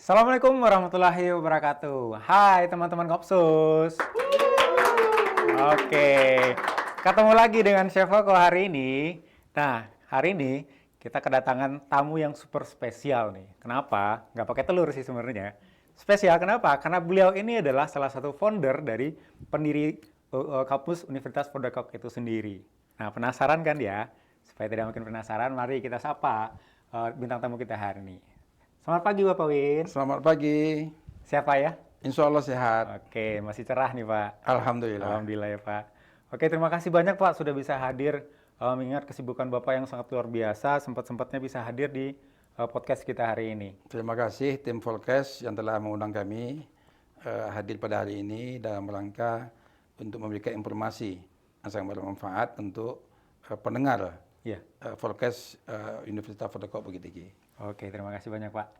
Assalamualaikum warahmatullahi wabarakatuh. Hai teman-teman Kopsus. Oke, ketemu lagi dengan Chef Koko hari ini. Nah, hari ini kita kedatangan tamu yang super spesial nih. Kenapa? Nggak pakai telur sih sebenarnya. Spesial kenapa? Karena beliau ini adalah salah satu founder dari pendiri kampus Universitas Fordakok itu sendiri. Nah, penasaran kan ya? Supaya tidak makin penasaran, mari kita sapa bintang tamu kita hari ini. Selamat pagi Bapak Win. Selamat pagi. Siapa ya? Insya Allah sehat. Oke, masih cerah nih Pak. Alhamdulillah. Alhamdulillah ya Pak. Oke, terima kasih banyak Pak sudah bisa hadir. Mengingat kesibukan Bapak yang sangat luar biasa, sempat-sempatnya bisa hadir di podcast kita hari ini. Terima kasih tim Volkes yang telah mengundang kami hadir pada hari ini dalam rangka untuk memberikan informasi yang sangat bermanfaat untuk pendengar Volkes Universitas Fordakok Bukit Tinggi. Oke, terima kasih banyak Pak.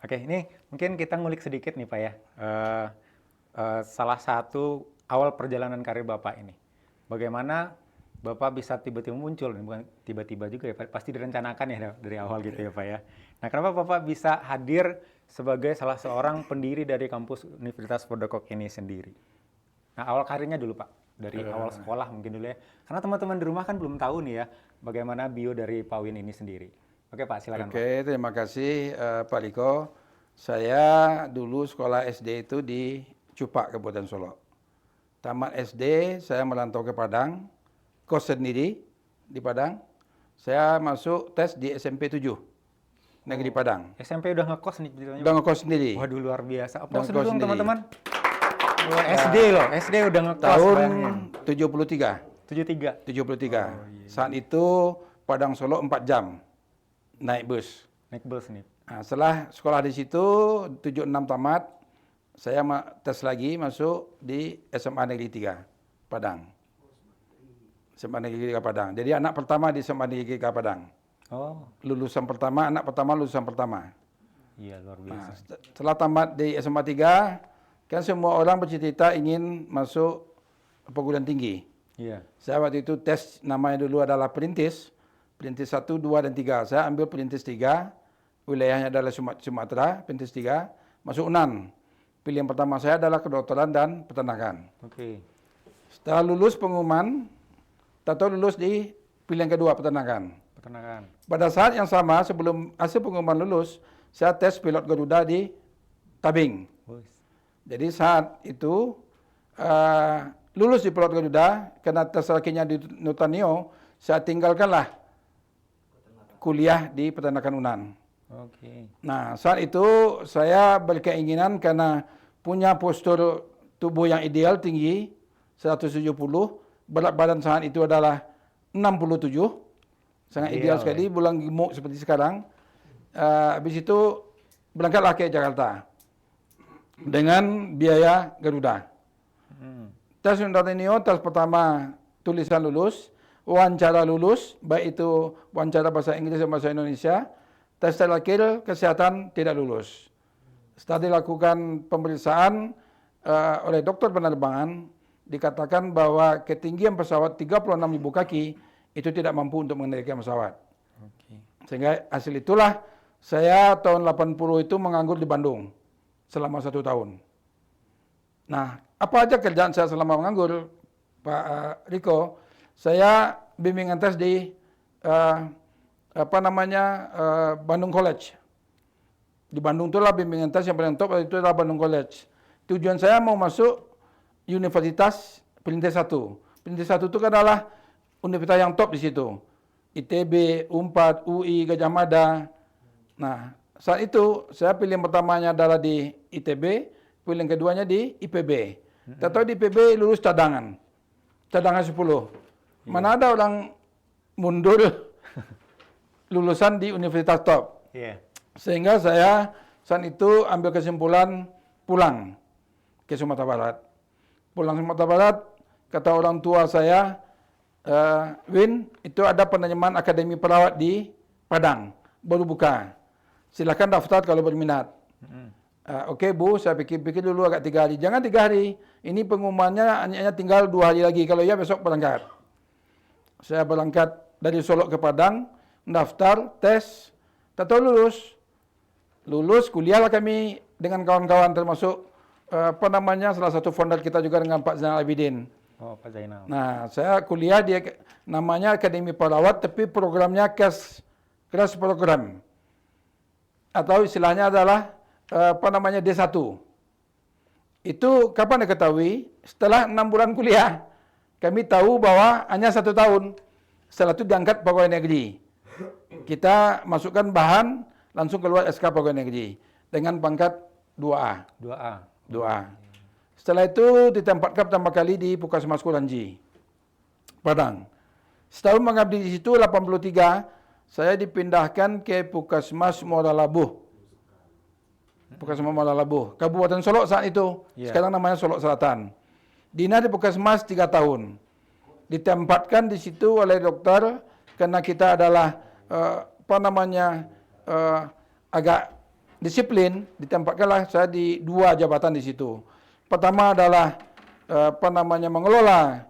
Oke, ini mungkin kita ngulik sedikit nih Pak ya. Salah satu awal perjalanan karir Bapak ini. Bagaimana Bapak bisa tiba-tiba muncul, bukan tiba-tiba juga ya Pak, pasti direncanakan ya dari awal gitu ya Pak ya. Nah, kenapa Bapak bisa hadir sebagai salah seorang pendiri dari kampus Universitas Fordakok ini sendiri? Nah, awal karirnya dulu Pak, dari awal sekolah mungkin dulu ya. Karena teman-teman di rumah kan belum tahu nih ya, bagaimana bio dari Pak Win ini sendiri. Oke Pak, silakan Pak. Oke, terima kasih Pak Riko. Saya dulu sekolah SD itu di Cupak, Kabupaten Solok. Tamat SD, saya merantau ke Padang, kos sendiri di Padang. Saya masuk tes di SMP 7, Negeri Padang. SMP udah ngekos nih ceritanya. Udah ngekos sendiri. Waduh, luar biasa. Udah Applause ngekos dulu dong sendiri. teman-teman. SD loh, SD udah ngekos. Tahun bayangin. 73. 73. 73. Saat itu Padang Solok 4 jam naik bus. Naik bus nih. Nah, setelah sekolah di situ 76 tamat, saya tes lagi masuk di SMA Negeri 3 Padang. SMA Negeri 3 Padang. Jadi anak pertama di SMA Negeri 3 Padang. Oh, Lulusan pertama, anak pertama lulusan pertama. iya luar Nah, biasa. setelah tamat di SMA 3, kan semua orang bercita-cita ingin masuk perguruan tinggi. Iya. Saya waktu itu tes namanya dulu adalah perintis. Perintis 1, 2, dan 3. Saya ambil perintis 3. Wilayahnya adalah Sumatera, perintis 3. Masuk UNAN. Pilihan pertama saya adalah kedokteran dan peternakan. Oke. Setelah lulus pengumuman, tahu lulus di pilihan kedua peternakan. Peternakan. Pada saat yang sama sebelum hasil pengumuman lulus, saya tes pilot Garuda di Tabing. Wus. Jadi saat itu lulus di pilot Garuda, karena tes akhirnya di Nutanio, saya tinggalkanlah kuliah di peternakan UNAN. Oke. Nah, saat itu saya berkeinginan karena punya postur tubuh yang ideal tinggi, 170, berat badan saat itu adalah 67, sangat ideal sekali, bulan gemuk seperti sekarang. Habis itu berangkatlah ke Jakarta dengan biaya Garuda. Tes Nutanio, tes pertama tulisan lulus, wawancara lulus, baik itu wawancara bahasa Inggris dan bahasa Indonesia. Tes terakhir kesehatan tidak lulus. Setelah dilakukan pemeriksaan oleh dokter penerbangan, dikatakan bahwa ketinggian pesawat 36.000 kaki itu tidak mampu untuk mengendalikan pesawat. Oke. Sehingga hasil itulah saya tahun 80 itu menganggur di Bandung selama 1 tahun. Nah, apa aja kerjaan saya selama menganggur, Pak Riko? Saya bimbingan tes di Bandung College. Di Bandung itulah bimbingan tes yang paling top, itu adalah Bandung College. Tujuan saya mau masuk Universitas Perintis 1. Perintis 1 itu adalah universitas yang top di situ. ITB, UNPAD, UI, Gajah Mada. Nah, saat itu saya pilihan pertamanya adalah di ITB, pilihan keduanya di IPB. Tahu di IPB lulus cadangan 10. Mana ada orang mundur lulusan di universitas top. Iya. Sehingga saya saat itu ambil kesimpulan pulang ke Sumatera Barat. Pulang Sumatera Barat, kata orang tua saya, Win, itu ada penerimaan akademi perawat di Padang, baru buka. Silakan daftar kalau berminat. Oke Bu, saya pikir-pikir dulu agak 3 hari. Jangan 3 hari, ini pengumumannya hanya tinggal 2 hari lagi. Kalau ya besok berangkat. Saya berangkat dari Solok ke Padang, daftar, tes, tak tahu lulus. Lulus, kuliahlah kami dengan kawan-kawan termasuk salah satu founder kita juga dengan Pak Zainal Abidin. Oh, Pak Zainal. Nah, saya kuliah di namanya Akademi Perawat, tapi programnya crash program. Atau istilahnya adalah D1. Itu kapan diketahui? Setelah 6 bulan kuliah. Kami tahu bahwa hanya 1 tahun. Setelah itu diangkat pegawai negeri. Kita masukkan bahan, langsung keluar SK pegawai negeri. Dengan pangkat 2A. 2A. Setelah itu ditempatkan pertama kali di Puskesmas Kuranji, Padang. Setahun mengabdi di situ, 83, saya dipindahkan ke Puskesmas Muara Labuh. Puskesmas Muara Labuh, Kabupaten Solok saat itu. Sekarang namanya Solok Selatan. Dinas di Puskesmas 3 tahun. Ditempatkan di situ oleh dokter karena kita adalah agak disiplin, ditempatkanlah saya di 2 jabatan di situ. Pertama adalah mengelola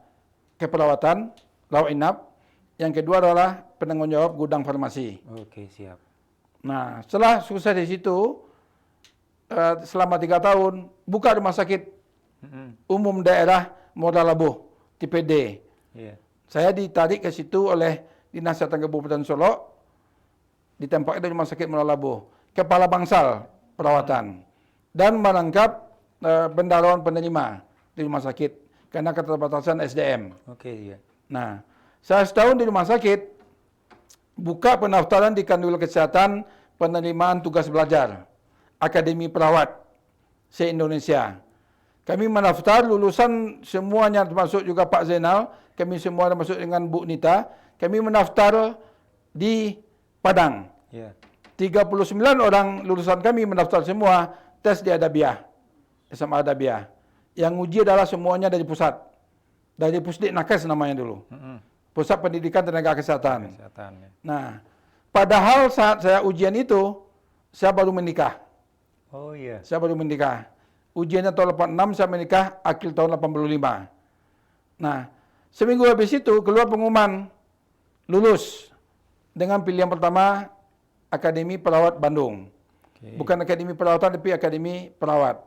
keperawatan, rawat inap. Yang kedua adalah penanggung jawab gudang farmasi. Oke, siap. Nah, setelah sukses di situ, selama 3 tahun, buka rumah sakit umum daerah Muara Labuh, TPD. Saya ditarik ke situ oleh Dinas Kesehatan Kabupaten Solok, ditempatkan di rumah sakit Muara Labuh. Kepala Bangsal perawatan dan merangkap bendaharawan penerima di rumah sakit karena keterbatasan SDM. Nah, saya setahun di rumah sakit buka pendaftaran di Kanwil Kesehatan Penerimaan Tugas Belajar Akademi Perawat se-Indonesia. Kami mendaftar lulusan semuanya termasuk juga Pak Zainal, kami semua termasuk dengan Bu Nita, kami mendaftar di Padang. 39 orang lulusan kami mendaftar semua tes di Adabiah, SMA Adabiah. Yang uji adalah semuanya dari pusat, dari Pusdik Nakes namanya dulu, Pusat Pendidikan Tenaga Kesehatan. Nah, padahal saat saya ujian itu, saya baru menikah. Saya baru menikah. Ujiannya tahun 86, saya menikah akhir tahun 85. Nah, seminggu habis itu keluar pengumuman lulus dengan pilihan pertama Akademi Perawat Bandung. Bukan Akademi Perawatan, tapi Akademi Perawat.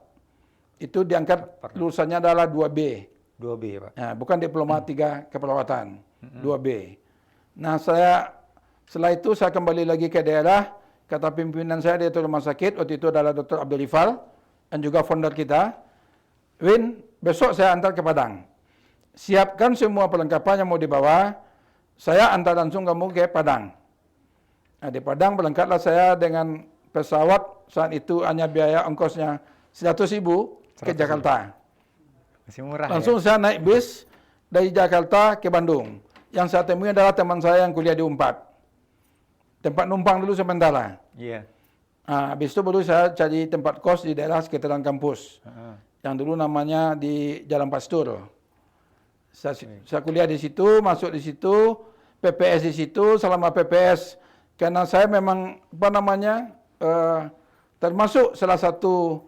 Itu diangkat lulusannya adalah 2B. 2B, Pak. Nah, bukan diploma 3 keperawatan. 2B. Nah, setelah itu saya kembali lagi ke daerah. Kata pimpinan saya di rumah sakit, waktu itu adalah Dr. Abdul Rifal, dan juga founder kita. Win, besok saya antar ke Padang. Siapkan semua perlengkapan yang mau dibawa. Saya antar langsung kamu ke Padang. Nah, di Padang berangkatlah saya dengan pesawat, saat itu hanya biaya ongkosnya 100.000 ke Jakarta. Masih murah. Langsung saya naik bis dari Jakarta ke Bandung. Yang saya temui adalah teman saya yang kuliah di Unpad. Tempat numpang dulu sementara. Nah, habis itu baru saya cari tempat kos di daerah sekitaran kampus. Yang dulu namanya di Jalan Pastur. Saya kuliah di situ, masuk di situ, PPS di situ, selama PPS. Karena saya memang, termasuk salah satu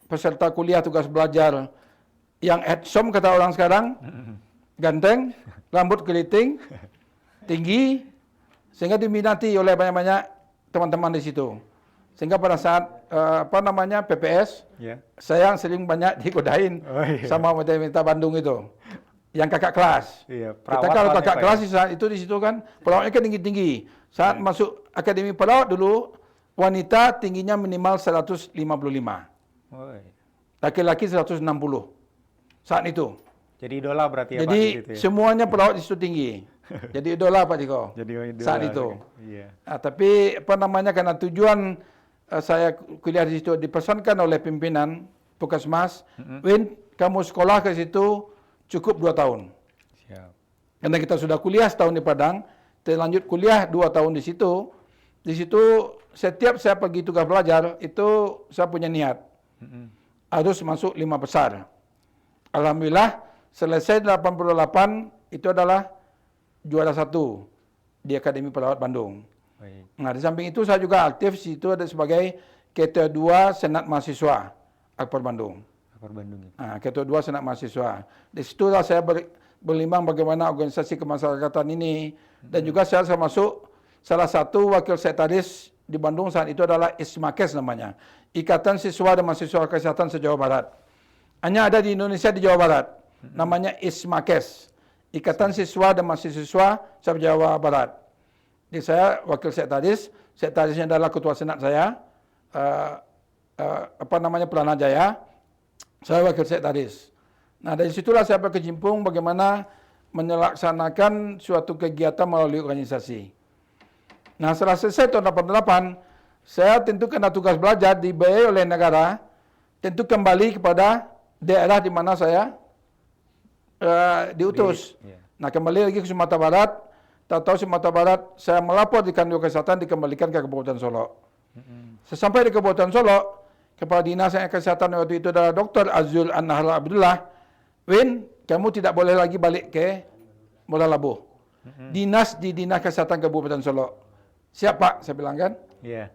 peserta kuliah tugas belajar yang handsome kata orang sekarang, ganteng, rambut keriting, tinggi, sehingga diminati oleh banyak-banyak teman-teman di situ. Sehingga pada saat PPS, saya sering banyak digodain sama wanita Bandung itu, yang kakak kelas. Kita kalau kakak kelas saat itu di situ kan perawatnya kan tinggi-tinggi. Saat masuk Akademi Perawat dulu, wanita tingginya minimal 155. Laki-laki 160. Saat itu. Jadi idola berarti ya, jadi, Pak? Jadi semuanya perawat di situ tinggi. Jadi idola Pak Diko. Jadi idola saat itu. Nah, tapi karena tujuan saya kuliah di situ dipesankan oleh pimpinan Puskesmas, Win, kamu sekolah ke situ cukup 2 tahun. Karena kita sudah kuliah setahun di Padang, kita lanjut kuliah 2 tahun di situ. Di situ setiap saya pergi tugas belajar, itu saya punya niat. Harus masuk 5 besar. Alhamdulillah, selesai 88, itu adalah juara 1 di Akademi Perawat Bandung. Nah, di samping itu saya juga aktif di situ ada sebagai Ketua 2 Senat Mahasiswa Akpor Bandung. Nah, Ketua 2 Senat Mahasiswa. Di situlah saya berlimbang bagaimana organisasi kemasyarakatan ini, dan juga saya masuk salah satu wakil sekretaris di Bandung saat itu adalah Ismakes namanya, Ikatan Siswa dan Mahasiswa Kesehatan se-Jawa Barat. Hanya ada di Indonesia, di Jawa Barat. Namanya ISMAKES, Ikatan Siswa dan Mahasiswa se-Jawa Barat. Jadi saya wakil sekretarisnya adalah ketua senat saya, Pelana Jaya. Saya wakil sekretaris. Nah, dari situlah saya berkecimpung bagaimana melaksanakan suatu kegiatan melalui organisasi. Nah, setelah selesai tahun 88, saya tentu kena tugas belajar dibiayai oleh negara, tentu kembali kepada daerah di mana saya diutus. Nah, kembali lagi ke Sumatera Barat. Tahu-tahu Sumatera Barat, saya melapor di Kantor Kesehatan, dikembalikan ke Kabupaten Solo. Sesampai di Kabupaten Solo, Kepala Dinas Kesehatan waktu itu adalah Dr. Azul An-Nahar Abdullah. Win, kamu tidak boleh lagi balik ke Muara Labuh. Dinas di Dinas Kesehatan Kabupaten Solo. Siap Pak, saya bilang kan.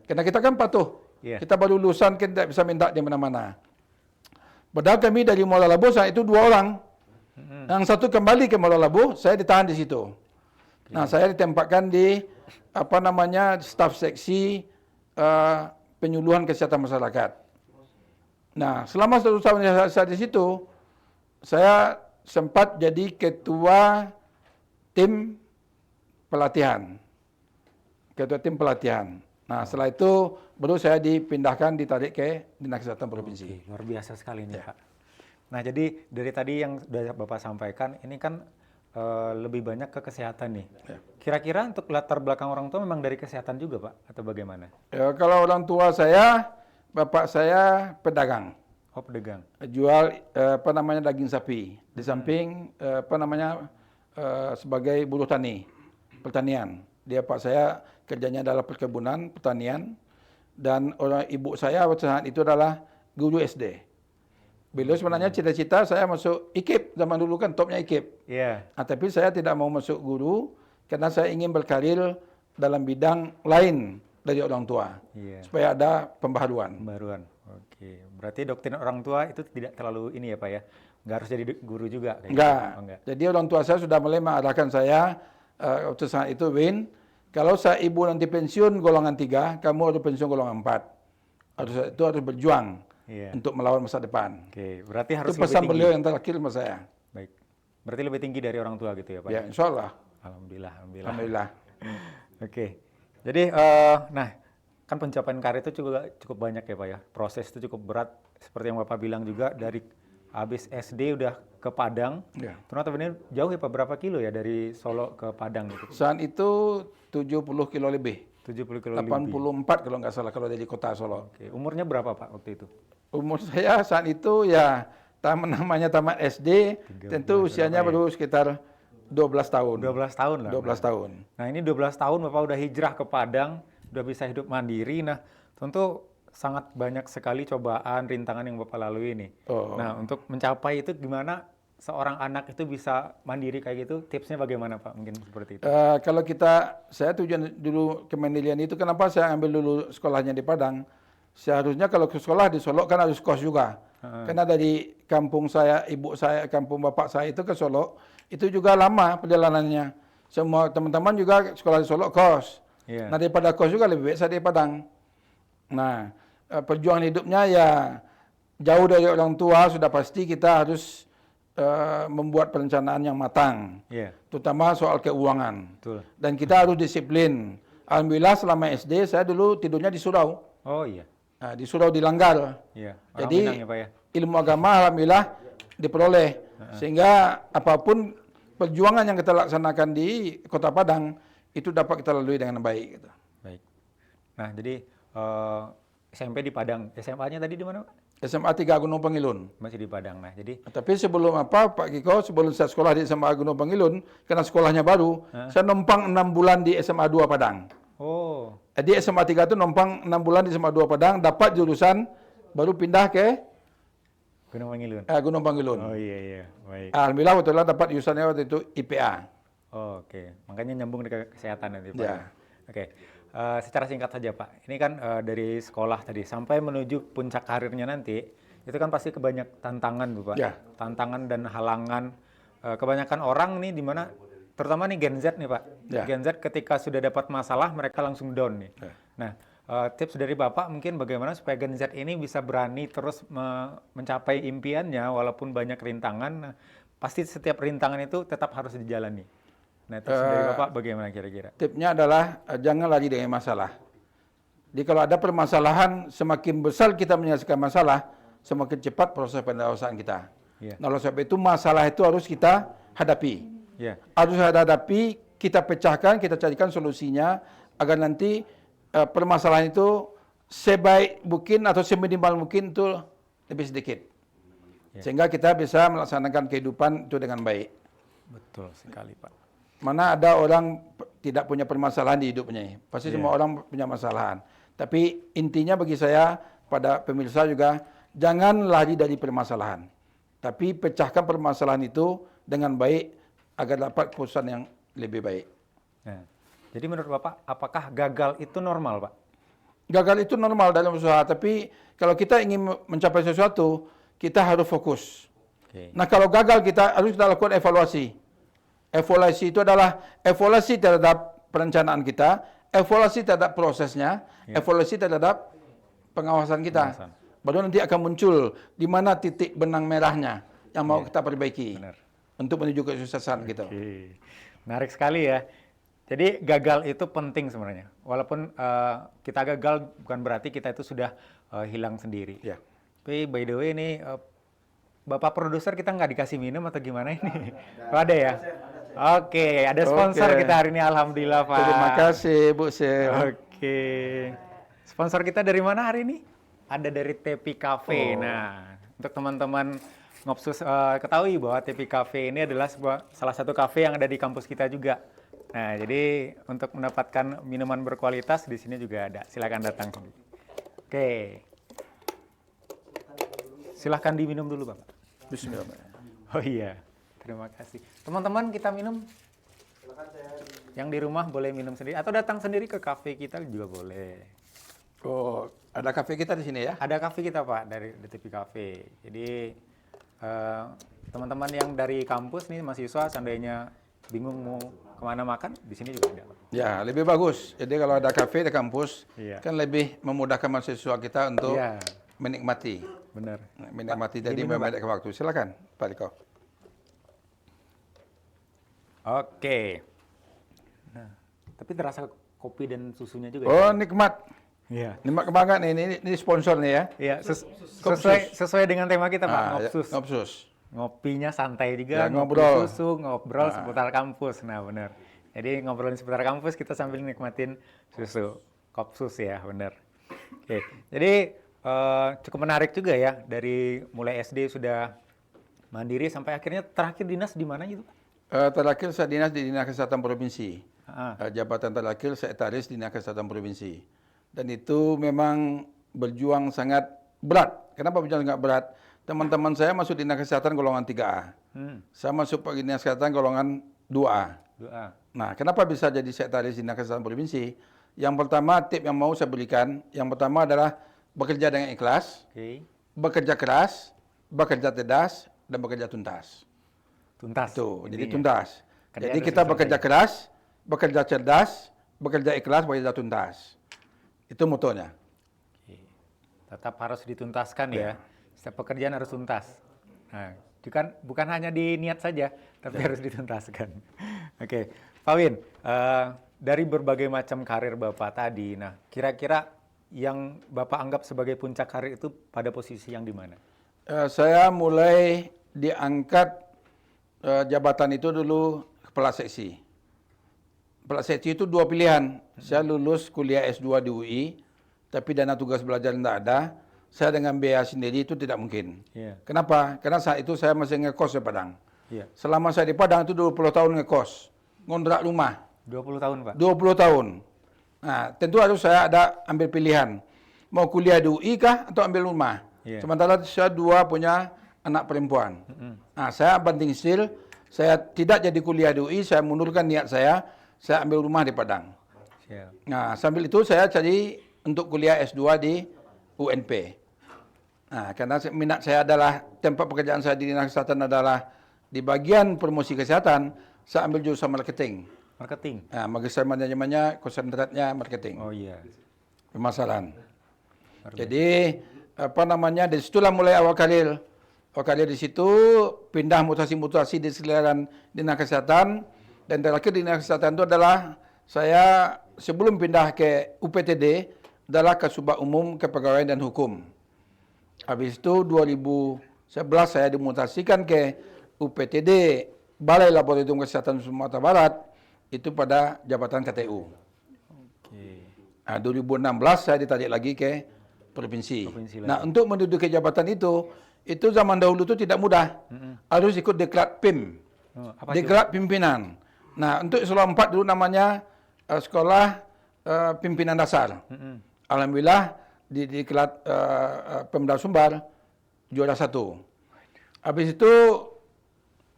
Karena kita kan patuh. Kita baru lulusan, kita tidak bisa minta di mana-mana. Padahal kami dari Muara Labuh saat itu 2 orang. Yang satu kembali ke Muara Labuh, saya ditahan di situ. Nah, saya ditempatkan di staf seksi penyuluhan kesehatan masyarakat. Nah, selama 1 tahun saya di situ, saya sempat jadi ketua tim pelatihan. Ketua tim pelatihan. Nah, setelah itu baru saya dipindahkan, ditarik ke Dinas Kesehatan Provinsi. Luar biasa sekali nih Pak. Nah, jadi dari tadi yang sudah Bapak sampaikan, ini kan lebih banyak ke kesehatan nih. Kira-kira untuk latar belakang orang tua memang dari kesehatan juga Pak? Atau bagaimana? Ya, kalau orang tua saya, bapak saya pedagang. Oh, pedagang. Jual daging sapi. Di samping sebagai buruh tani, pertanian. Dia pak saya kerjanya adalah perkebunan, pertanian, dan orang ibu saya saat itu adalah guru SD. Beliau sebenarnya cita-cita saya masuk IKIP, zaman dulu kan topnya IKIP. Nah, tapi saya tidak mau masuk guru karena saya ingin berkarir dalam bidang lain dari orang tua, supaya ada pembaharuan. Oke, berarti doktrin orang tua itu tidak terlalu ini ya Pak ya, nggak harus jadi guru juga? Enggak. Jadi orang tua saya sudah mulai mengarahkan saya, waktu saat itu Win, kalau saya ibu nanti pensiun golongan 3, kamu harus pensiun golongan 4. Itu harus berjuang untuk melawan masa depan. Oke, berarti harus itu pesan beliau yang terakhir sama saya. Baik, berarti lebih tinggi dari orang tua gitu ya Pak? Ya, insya Allah. Alhamdulillah. Oke, jadi nah kan pencapaian karir itu cukup banyak ya Pak ya. Proses itu cukup berat, seperti yang Bapak bilang juga, dari habis SD udah ke Padang. Ternyata benar jauh ya Pak, berapa kilo ya dari Solo ke Padang gitu? Saat itu 70 kilo lebih. 70 kilo 84 lebih. kalau nggak salah kalau dari kota Solo. Oke. Umurnya berapa Pak waktu itu? Umur saya saat itu ya tamat SD, tentu usianya baru sekitar 12 tahun. 12 tahun lah. 12 tahun. Nah, ini 12 tahun Bapak udah hijrah ke Padang, udah bisa hidup mandiri. Nah, tentu sangat banyak sekali cobaan, rintangan yang Bapak lalui ini. Nah, untuk mencapai itu gimana seorang anak itu bisa mandiri kayak gitu? Tipsnya bagaimana Pak? Mungkin seperti itu. Kalau saya tujuan dulu kemandirian itu, kenapa saya ambil dulu sekolahnya di Padang? Seharusnya kalau ke sekolah di Solo kan harus kos juga. Karena dari kampung saya, ibu saya, kampung bapak saya itu ke Solo, itu juga lama perjalanannya. Semua teman-teman juga sekolah di Solo kos. Nah, daripada kos juga lebih baik saya di Padang. Nah, perjuangan hidupnya ya jauh dari orang tua, sudah pasti kita harus membuat perencanaan yang matang. Terutama soal keuangan. Dan kita harus disiplin. Alhamdulillah selama SD saya dulu tidurnya di surau. Nah, di surau di Langgar. Jadi Minang ya Pak ya? Ilmu agama alhamdulillah diperoleh. Sehingga apapun perjuangan yang kita laksanakan di Kota Padang itu dapat kita lalui dengan baik. Gitu. Baik. Nah, jadi SMP di Padang. SMA-nya tadi di mana Pak? SMA 3 Gunung Pangilun. Masih di Padang. Nah, jadi tapi sebelum Pak Kiko, sebelum saya sekolah di SMA Gunung Pangilun, karena sekolahnya baru, saya numpang 6 bulan di SMA 2 Padang. Jadi SMA 3 itu numpang 6 bulan di SMA 2 Padang, dapat jurusan, baru pindah ke Gunung Pangilun. Gunung Pangilun. Baik. Alhamdulillah waktu dapat jurusannya waktu itu IPA. Oke, makanya nyambung dengan kesehatan nanti Pak. Oke. Secara singkat saja Pak, ini kan dari sekolah tadi sampai menuju puncak karirnya nanti, itu kan pasti banyak tantangan Pak. Tantangan dan halangan. Kebanyakan orang nih di mana, terutama nih Gen Z nih Pak. Gen Z ketika sudah dapat masalah mereka langsung down nih. Nah, tips dari Bapak mungkin bagaimana supaya Gen Z ini bisa berani terus mencapai impiannya walaupun banyak rintangan. Nah, pasti setiap rintangan itu tetap harus dijalani. Nah, tips dari Bapak bagaimana kira-kira? Tipnya adalah jangan lari dengan masalah. Jadi kalau ada permasalahan, semakin besar kita menyelesaikan masalah, semakin cepat proses pendewasaan kita. Iya. Nah, oleh sebab itu masalah itu harus kita hadapi. Iya. Harus hadapi, kita pecahkan, kita carikan solusinya agar nanti permasalahan itu sebaik mungkin atau seminimal mungkin itu lebih sedikit. Sehingga kita bisa melaksanakan kehidupan itu dengan baik. Betul sekali, Pak. Mana ada orang tidak punya permasalahan di hidupnya. Pasti semua orang punya masalahan. Tapi intinya bagi saya, pada pemirsa juga, jangan lari dari permasalahan. Tapi pecahkan permasalahan itu dengan baik agar dapat keputusan yang lebih baik. Nah, jadi menurut Bapak, apakah gagal itu normal, Pak? Gagal itu normal dalam usaha, tapi kalau kita ingin mencapai sesuatu, kita harus fokus. Oke. Nah, kalau gagal kita harus kita lakukan evaluasi. Evaluasi itu adalah evaluasi terhadap perencanaan kita, evaluasi terhadap prosesnya, evaluasi terhadap pengawasan kita. Pengawasan. Baru nanti akan muncul di mana titik benang merahnya yang mau kita perbaiki Benar. untuk menuju kesuksesan gitu. Oke. Menarik sekali ya. Jadi gagal itu penting sebenarnya. Walaupun kita gagal bukan berarti kita itu sudah hilang sendiri. Ya. Tapi by the way ini Bapak produser kita nggak dikasih minum atau gimana ini? Oh, ada ya? Oke, ada sponsor Oke. kita hari ini, alhamdulillah Pak. Terima kasih Bu Sel. Oke. Sponsor kita dari mana hari ini? Ada dari Tepi Cafe. Oh. Nah, untuk teman-teman Ngopsus ketahui bahwa Tepi Cafe ini adalah salah satu kafe yang ada di kampus kita juga. Nah, jadi untuk mendapatkan minuman berkualitas di sini juga ada. Silakan datang. Oke. Silahkan diminum dulu, Bapak. Bismillah. Oh iya, terima kasih. Teman-teman kita minum. Yang di rumah boleh minum sendiri atau datang sendiri ke kafe kita juga boleh. Oh, ada kafe kita di sini ya? Ada kafe kita Pak dari DTP Cafe. Jadi teman-teman yang dari kampus nih mahasiswa seandainya bingung mau kemana makan, di sini juga ada. Ya, lebih bagus. Jadi kalau ada kafe di kampus, Iya. kan lebih memudahkan mahasiswa kita untuk Iya, menikmati. benar. Menikmati Pak, tadi diminum, Pak. memedek waktu. Silakan, Pak Riko. Oke. Nah, tapi terasa kopi dan susunya juga Oh, ya? nikmat. Iya. Nikmat banget nih. Ini sponsor nih ya. Iya, sesuai dengan tema kita Pak, Ah, ya, Ngopsus. Ngopsus. Ngopinya santai juga, Ya, ngopi ngobrol. susu, ngobrol seputar kampus. Nah, benar. Jadi ngobrolin seputar kampus kita sambil nikmatin susu. Kopsus ya, benar. Oke, jadi cukup menarik juga ya dari mulai SD sudah mandiri sampai akhirnya terakhir dinas di mana gitu, Pak? Terakhir saya dinas di Dinas Kesehatan Provinsi. Ah, Jabatan terakhir sekretaris Dinas Kesehatan Provinsi. Dan itu memang berjuang sangat berat. Kenapa berjuang sangat berat? Teman-teman saya masuk Dinas Kesehatan golongan 3A. Saya masuk Dinas Kesehatan golongan 2A. doa. Nah, kenapa bisa jadi sekretaris Dinas Kesehatan Provinsi? Yang pertama, tip yang mau saya berikan, yang pertama adalah bekerja dengan ikhlas, Oke, bekerja keras, bekerja cerdas, dan bekerja tuntas. tuntas. Tuh, jadi intinya. tuntas. Kerjaan Jadi harus kita bekerja diselesaikan. keras, bekerja cerdas, bekerja ikhlas, bekerja tuntas. Itu motonya. Oke. Tetap harus dituntaskan ya. Setiap pekerjaan harus tuntas. Nah, bukan hanya di niat saja, tapi harus dituntaskan. Oke, Pak Win, dari berbagai macam karir Bapak tadi, nah kira-kira yang Bapak anggap sebagai puncak karir itu pada posisi yang di mana? Saya mulai diangkat jabatan itu dulu kepala seksi. Kepala seksi itu dua pilihan. Saya lulus kuliah S2 di UI, tapi dana tugas belajar tidak ada. Saya dengan biaya sendiri itu tidak mungkin. Iya. Kenapa? Karena saat itu saya masih ngekos di Padang. Iya. Selama saya di Padang itu 20 tahun ngekos. Ngontrak rumah. 20 tahun, Pak. 20 tahun. Nah, tentu harus saya ada ambil pilihan. Mau kuliah di UI kah atau ambil rumah? Iya. Sementara saya dua punya anak perempuan. Nah, saya banting setir, saya tidak jadi kuliah di UI, saya mundurkan niat saya ambil rumah di Padang. Siap. Nah, sambil itu saya cari untuk kuliah S2 di UNP. Nah, karena minat saya adalah, tempat pekerjaan saya di Dinas Kesehatan adalah di bagian promosi kesehatan, saya ambil jurusan marketing. Marketing. Nah, magister manajemennya, konsentratnya marketing. Oh iya. permasalahan. Jadi dari situlah mulai awal karir. Awal karir di situ pindah mutasi-mutasi di sekalian dinas kesehatan, dan terakhir di dinas kesehatan itu adalah saya sebelum pindah ke UPTD adalah Kasubag Umum Kepegawaian dan Hukum. Habis itu 2011 saya dimutasikan ke UPTD Balai Laboratorium Kesehatan Sumatera Barat, itu pada jabatan KTU. Oke. 2016 saya ditarik lagi ke provinsi. Lagi. Untuk menduduki jabatan itu zaman dahulu itu tidak mudah. Harus ikut deklat PIM. Deklat pimpinan. Untuk eselon 4 dulu namanya sekolah pimpinan dasar. Alhamdulillah di deklat Pemda Sumbar juara 1. Habis itu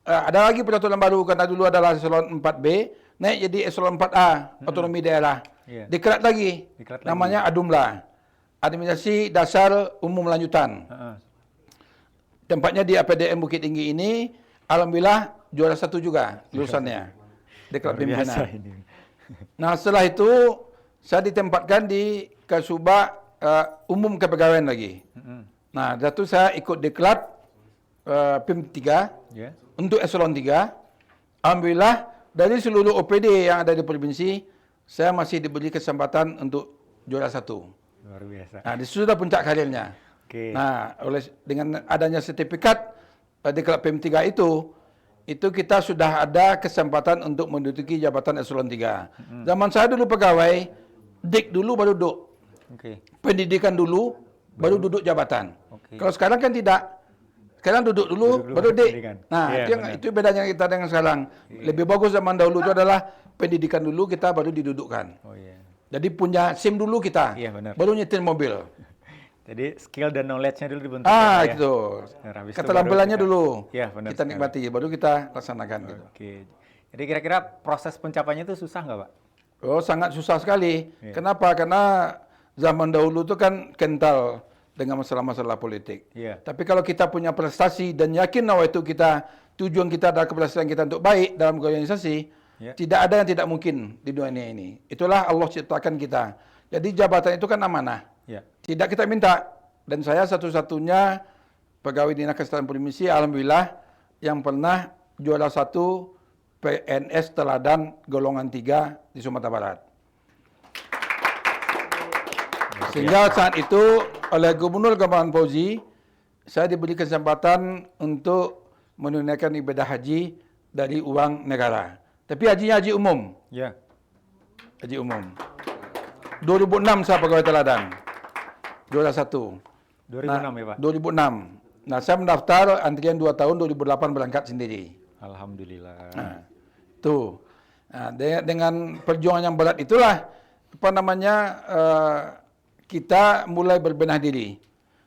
ada lagi peraturan baru, karena dulu adalah eselon 4B, naik jadi eselon 4A, otonomi daerah. Deklat lagi, namanya ADUMLA. Administrasi Dasar Umum Lanjutan. Tempatnya di APDN Bukit Tinggi ini, alhamdulillah juara 1 juga lulusannya. Deklat pimpinan. Setelah itu saya ditempatkan di Kasubag Umum Kepegawaian lagi. Itu saya ikut deklat PIM 3 untuk eselon 3. Alhamdulillah dari seluruh OPD yang ada di provinsi, saya masih diberi kesempatan untuk juara 1. Luar biasa. Di situ sudah puncak karirnya. Oke. Dengan adanya sertifikat deklat PIM 3 itu kita sudah ada kesempatan untuk menduduki jabatan eselon 3. Zaman saya dulu pegawai, dik dulu baru duduk. Pendidikan dulu baru duduk jabatan. Kalau sekarang kan tidak. Sekarang duduk dulu baru dik. Itu bedanya kita dengan sekarang. Lebih bagus zaman dahulu itu adalah pendidikan dulu, kita baru didudukkan. Jadi punya SIM dulu kita, baru nyetir mobil. Jadi skill dan knowledge-nya dulu dibentuk. Itu. Keterampilannya dulu kita nikmati, baru kita laksanakan. Oke. Jadi kira-kira proses pencapaiannya itu susah nggak, Pak? Oh, sangat susah sekali. Kenapa? Karena zaman dahulu itu kan kental dengan masalah-masalah politik. Tapi kalau kita punya prestasi dan yakin bahwa itu tujuan kita adalah keberhasilan kita untuk baik dalam organisasi, tidak ada yang tidak mungkin di dunia ini. Itulah Allah ciptakan kita. Jadi jabatan itu kan amanah. Tidak kita minta. Dan saya satu-satunya pegawai dinas kesehatan provinsi, alhamdulillah, yang pernah juara 1 PNS teladan golongan 3 di Sumatera Barat. Sehingga saat itu oleh Gubernur Kepulauan Fauzi, saya diberi kesempatan untuk menunaikan ibadah haji dari uang negara. Tapi hajinya haji umum. Haji umum. 2006 saya pegawai teladan. Juara 1. 2006 ya, Pak? 2006. Saya mendaftar antrian 2 tahun, 2008 berangkat sendiri. Alhamdulillah. Dengan perjuangan yang berat itulah kita mulai berbenah diri.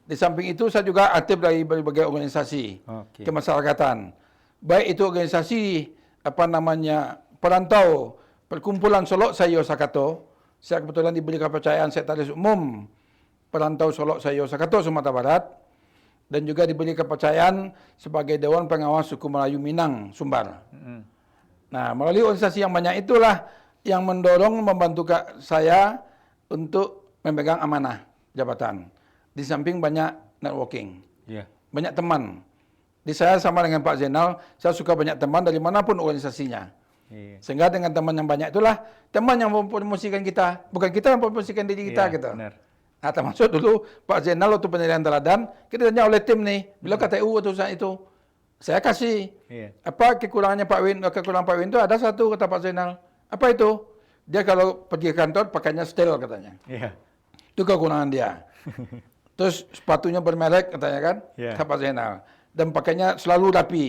Di samping itu saya juga aktif dari berbagai organisasi kemasyarakatan. Baik itu organisasi perantau Perkumpulan Solok Sayo Sakato. Saya kebetulan diberi kepercayaan Sekretaris Umum Perantau Solok Sayo Sakato Sumatera Barat, dan juga diberi kepercayaan sebagai Dewan Pengawas Suku Melayu Minang Sumbar. Melalui organisasi yang banyak itulah yang mendorong membantu saya untuk memegang amanah jabatan. Di samping banyak networking, banyak teman. Saya sama dengan Pak Zainal, saya suka banyak teman dari manapun organisasinya. Sehingga dengan teman yang banyak itulah teman yang mempromosikan kita, bukan kita yang mempromosikan diri kita. Termasuk dulu Pak Zainal waktu penilaian teladan, kita tanya oleh tim nih, bila KTU atau saat itu, saya kasih. Kekurangannya Pak Win, kekurangan Pak Win itu ada satu, kata Pak Zainal. Apa itu? Dia kalau pergi ke kantor pakainya setel katanya. Itu kekurangan dia. Terus sepatunya bermerek katanya kan, kata Pak Zainal. Dan pakainya selalu rapi.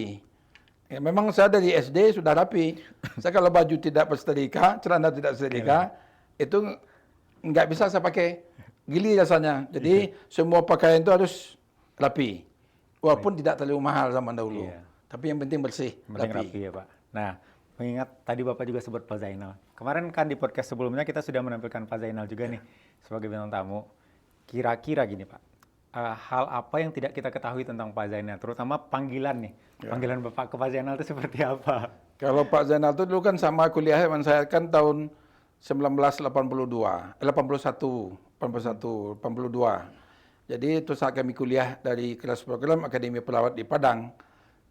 Memang saya dari SD sudah rapi. Saya kalau baju tidak bersetrika, celana tidak bersetrika, itu nggak bisa saya pakai. Gili rasanya. Jadi semua pakaian itu harus rapi. Walaupun tidak terlalu mahal zaman dahulu. Tapi yang penting bersih, rapi ya, Pak. Nah, mengingat tadi Bapak juga sebut Pak Zainal. Kemarin kan di podcast sebelumnya kita sudah menampilkan Pak Zainal juga nih sebagai bintang tamu. Kira-kira gini, Pak. Hal apa yang tidak kita ketahui tentang Pak Zainal, terutama panggilan nih. Panggilan Bapak ke Pak Zainal itu seperti apa? Kalau Pak Zainal itu dulu kan sama kuliah, saya kan tahun 1981. 81, 82. Jadi itu saat kami kuliah dari kelas program Akademi Pelawat di Padang.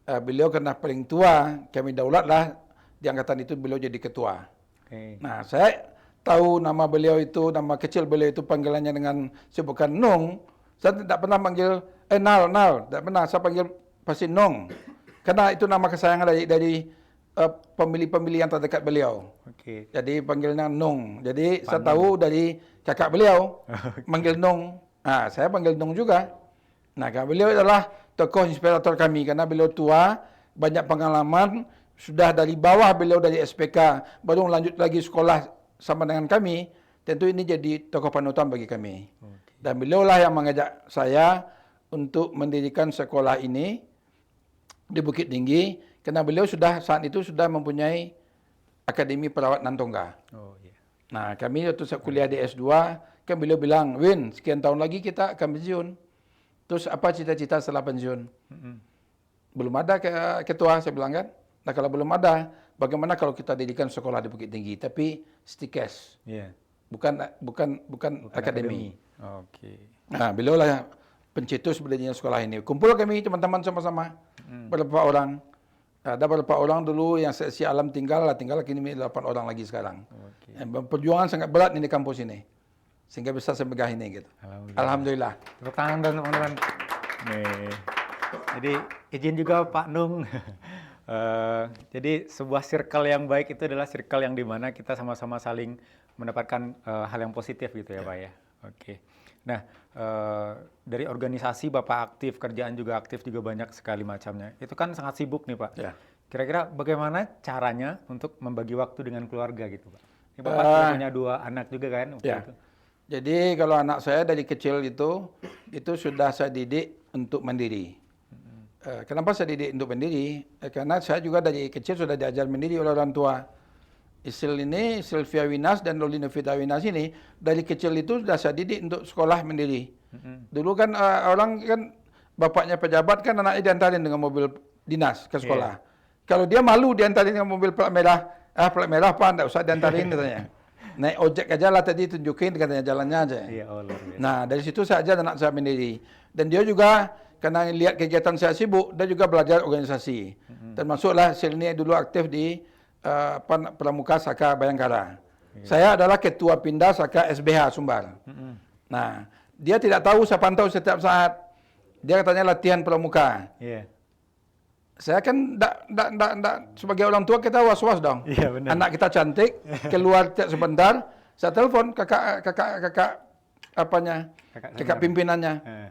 Beliau karena paling tua, kami daulatlah di angkatan itu beliau jadi ketua. Oke. Nah, saya tahu nama beliau itu, nama kecil beliau itu panggilannya dengan sebutan Nung. Saya tidak pernah panggil Nal, tidak pernah. Saya panggil pasti Nung. Karena itu nama kesayangan dari pemilih-pemilih yang terdekat beliau. Oke. Jadi panggilnya Nung. Jadi saya tahu dari kakak beliau manggil Nung. Nah, saya panggil Nung juga. Nah, beliau adalah tokoh inspirator kami karena beliau tua, banyak pengalaman, sudah dari bawah beliau dari SPK, baru lanjut lagi sekolah sama dengan kami. Tentu ini jadi tokoh panutan bagi kami. Oke. Dan beliaulah yang mengajak saya untuk mendirikan sekolah ini di Bukit Tinggi karena beliau saat itu sudah mempunyai Akademi Perawat Nantongga. Oh iya. Nah, kami waktu saya kuliah di S2, kan beliau bilang, Win, sekian tahun lagi kita akan pensiun. Terus apa cita-cita setelah pensiun? Belum ada ketua, saya bilang kan. Nah, kalau belum ada, bagaimana kalau kita dirikan sekolah di Bukit Tinggi, tapi stikes, Iya. bukan akademi. Oke. Nah, beliau lah pencetus berdirinya sekolah ini. Kumpul kami teman-teman sama-sama, beberapa orang. Ada beberapa orang dulu yang seksi alam tinggal kini 8 orang lagi sekarang. Oke. Perjuangan sangat berat di kampus ini. Sehingga bisa semegah ini gitu. Alhamdulillah. Tepuk tangan dong teman-teman. Nih. Jadi izin juga Pak Nung. Jadi sebuah circle yang baik itu adalah circle yang dimana kita sama-sama saling mendapatkan hal yang positif gitu ya Pak ya. Oke. Nah, dari organisasi Bapak aktif, kerjaan juga aktif juga banyak sekali macamnya. Itu kan sangat sibuk nih Pak. Ya. Kira-kira bagaimana caranya untuk membagi waktu dengan keluarga gitu Pak? Ini Bapak juga punya 2 anak juga kan waktu Ya. itu? Jadi kalau anak saya dari kecil itu sudah saya didik untuk mandiri. Kenapa saya didik untuk mandiri? Karena saya juga dari kecil sudah diajar mandiri oleh orang tua. Isil ini, Sylvia Winas dan Loli Novita Winas ini dari kecil itu sudah saya didik untuk sekolah mandiri. Dulu kan orang kan bapaknya pejabat kan anaknya diantarin dengan mobil dinas ke sekolah. Kalau dia malu diantarin dengan mobil plat merah, plat merah apa enggak usah diantarin katanya. Naik ojek aja lah tadi tunjukin katanya jalannya aja. Iya, oh luar biasa. Nah, dari situ saya ajar anak saya mandiri. Dan dia juga karena lihat kegiatan saya sibuk, dia juga belajar organisasi. Termasuklah Silni dulu aktif di Pramuka Saka Bayangkara. Saya adalah ketua pindah Saka SBH Sumbar. Nah, dia tidak tahu saya pantau setiap saat. Dia katanya latihan pramuka. Iya. Saya kan enggak sebagai orang tua kita was-was dong. Iya, benar. Anak kita cantik, keluar sebentar, saya telepon kakak Kakak pimpinannya. Eh.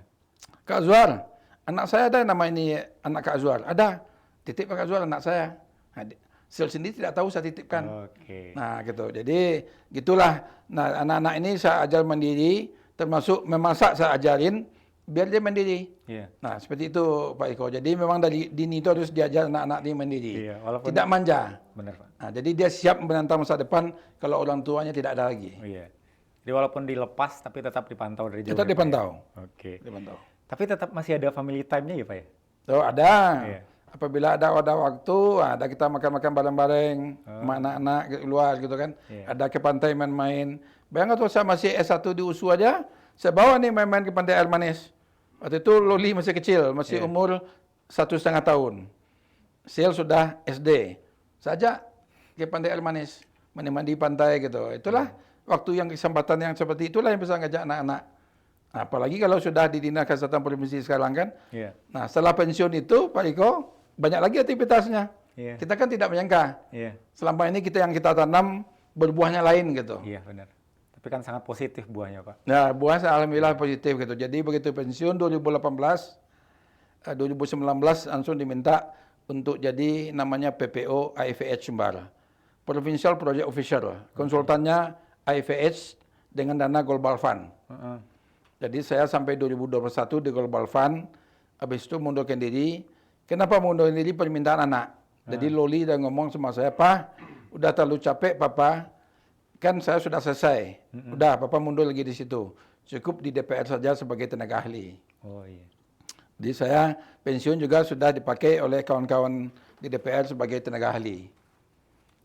Kak Azwar, anak saya ada nama ini anak Kak Azwar. Ada. Titip Kak Azwar anak saya. Nah, Sil sendiri tidak tahu saya titipkan. Oke. Nah, gitu. Jadi gitulah. Nah, anak-anak ini saya ajar mandiri, termasuk memasak saya ajarin biar dia mandiri. Iya. Nah, seperti itu Pak Eko. Jadi memang dari dini itu harus diajar anak-anak ini mandiri. Iya, walaupun Tidak manja. benar Pak. Nah, jadi dia siap menantang masa depan kalau orang tuanya tidak ada lagi. Oh, iya. Jadi walaupun dilepas tapi tetap dipantau dari jauh. Tetap ya, Pak, ya? dipantau. Oke. Dipantau. Tapi tetap masih ada family time-nya ya Pak ya? Oh, ada. Iya. Apabila ada waktu, ada kita makan-makan bareng-bareng sama anak-anak luar gitu kan. Iya. Ada ke pantai main-main. Bayangkan tuh saya masih S1 di USU aja, saya bawa nih main-main ke pantai air manis. Waktu itu Loli masih kecil, masih umur 1,5 tahun. Sil sudah SD. Saja ke pantai air manis, mandi-mandi pantai gitu. Itulah waktu yang kesempatan yang seperti itulah yang bisa ngajak anak-anak. Nah, apalagi kalau sudah di Dinas Kesehatan Provinsi sekarang kan. Iya. Nah, setelah pensiun itu Pak Iko, banyak lagi aktivitasnya. Iya. Kita kan tidak menyangka. Iya. Selama ini yang kita tanam berbuahnya lain gitu. Iya benar. Tapi kan sangat positif buahnya Pak. Nah, buah alhamdulillah positif gitu. Jadi begitu pensiun 2018, 2019 langsung diminta untuk jadi namanya PPO IFH Sumbar. Provincial Project Officer. Konsultannya IFH dengan dana Global Fund. Jadi saya sampai 2021 di Global Fund, habis itu mundurkan diri. Kenapa mundurkan diri? Permintaan anak. Jadi Loli udah ngomong sama saya, Pak, udah terlalu capek Papa, kan saya sudah selesai. Udah, Papa mundur lagi di situ. Cukup di DPR saja sebagai tenaga ahli. Oh iya. Jadi saya pensiun juga sudah dipakai oleh kawan-kawan di DPR sebagai tenaga ahli.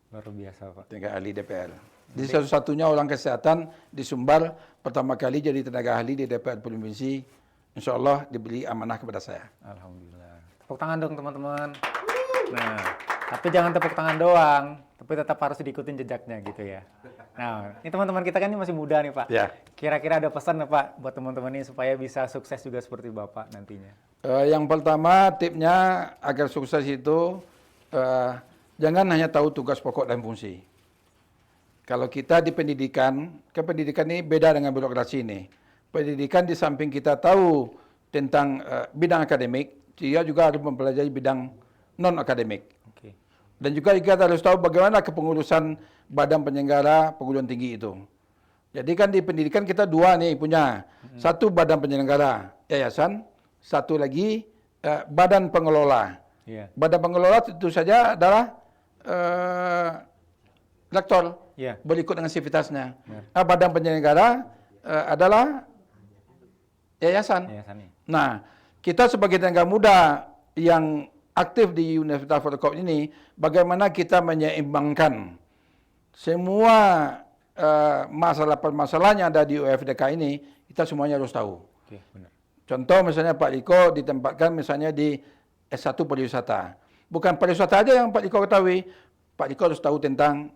Luar biasa Pak. Tenaga ahli DPR. Jadi satu-satunya orang kesehatan di Sumbar pertama kali jadi tenaga ahli di DPR Provinsi. Insya Allah diberi amanah kepada saya. Alhamdulillah. Tepuk tangan dong teman-teman. Nah, tapi jangan tepuk tangan doang, tapi tetap harus diikutin jejaknya gitu ya. Nah, ini teman-teman kita kan ini masih muda nih Pak. Ya. Kira-kira ada pesan nih Pak buat teman-teman ini supaya bisa sukses juga seperti Bapak nantinya? Yang pertama tipnya agar sukses itu jangan hanya tahu tugas pokok dan fungsi. Kalau kita di pendidikan, pendidikan ini beda dengan birokrasi ini. Pendidikan di samping kita tahu tentang bidang akademik, dia juga harus mempelajari bidang non akademik. Oke. Dan juga kita harus tahu bagaimana kepengurusan badan penyelenggara perguruan tinggi itu. Jadi kan di pendidikan kita dua nih punya. Satu badan penyelenggara yayasan, satu lagi badan pengelola. Iya. Badan pengelola tentu saja adalah rektor, Iya. berikut dengan sivitasnya. Badan penyelenggara adalah yayasan. Yayasannya. Nah, kita sebagai tenaga muda yang aktif di Universitas Fotokop ini, bagaimana kita menyeimbangkan semua masalah permasalahan yang ada di UFDK ini, kita semuanya harus tahu. Oke, benar. Contoh misalnya Pak Liko ditempatkan misalnya di S1 pariwisata. Bukan pariwisata aja yang Pak Liko ketahui. Pak Liko harus tahu tentang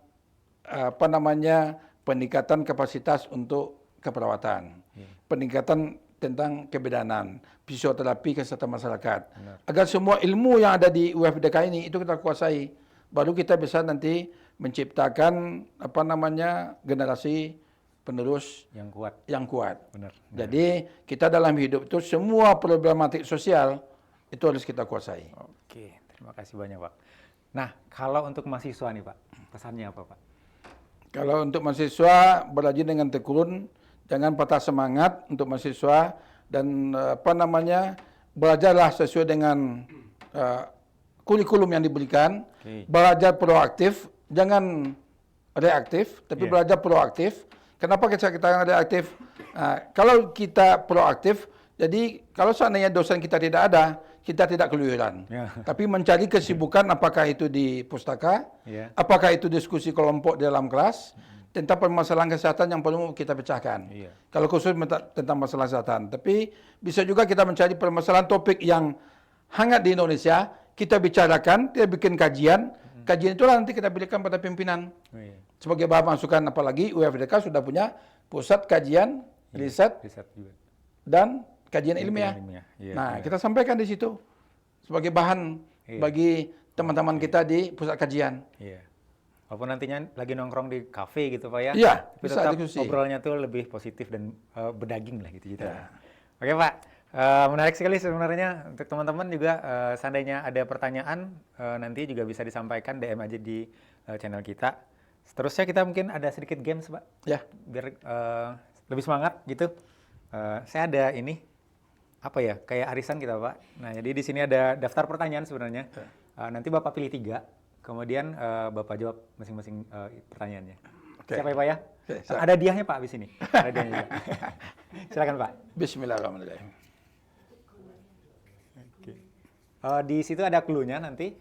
peningkatan kapasitas untuk keperawatan. Peningkatan tentang kebidanan, fisioterapi kesehatan masyarakat. Benar. Agar semua ilmu yang ada di UFDK ini itu kita kuasai. Baru kita bisa nanti menciptakan generasi penerus yang kuat. Benar. Jadi kita dalam hidup itu semua problematik sosial itu harus kita kuasai. Oke, terima kasih banyak Pak. Nah, kalau untuk mahasiswa nih Pak, pesannya apa Pak? Kalau untuk mahasiswa belajar dengan tekun, jangan patah semangat untuk mahasiswa dan belajarlah sesuai dengan kurikulum yang diberikan. Belajar proaktif, jangan reaktif, tapi belajar proaktif. Kenapa kita reaktif? Kalau kita proaktif, jadi kalau seandainya dosen kita tidak ada, kita tidak keluyuran. Tapi mencari kesibukan apakah itu di pustaka, apakah itu diskusi kelompok di dalam kelas, tentang permasalahan kesehatan yang perlu kita pecahkan. Kalau khusus tentang masalah kesehatan. Tapi bisa juga kita mencari permasalahan topik yang hangat di Indonesia, kita bicarakan, kita bikin kajian. Kajian itulah nanti kita berikan pada pimpinan. Sebagai bahan masukan, apalagi UFDK sudah punya pusat kajian, riset juga. Dan kajian ilmiah. Nah, kita sampaikan di situ sebagai bahan bagi teman-teman kita di pusat kajian. Walaupun nantinya lagi nongkrong di kafe gitu Pak ya. Iya, tapi bisa tetap diskusi. ngobrolnya tuh lebih positif dan berdaging lah gitu. Oke Pak, menarik sekali sebenarnya untuk teman-teman juga seandainya ada pertanyaan nanti juga bisa disampaikan DM aja di channel kita. Seterusnya kita mungkin ada sedikit games Pak. Ya. Biar lebih semangat gitu. Saya ada ini kayak arisan kita Pak. Nah jadi di sini ada daftar pertanyaan sebenarnya. Nanti Bapak pilih 3. Kemudian Bapak jawab masing-masing pertanyaannya. Siapa ya Pak ya? Ada hadiahnya Pak di sini. Ada hadiahnya juga. Silakan Pak. Bismillahirrahmanirrahim. Di situ ada clue-nya nanti.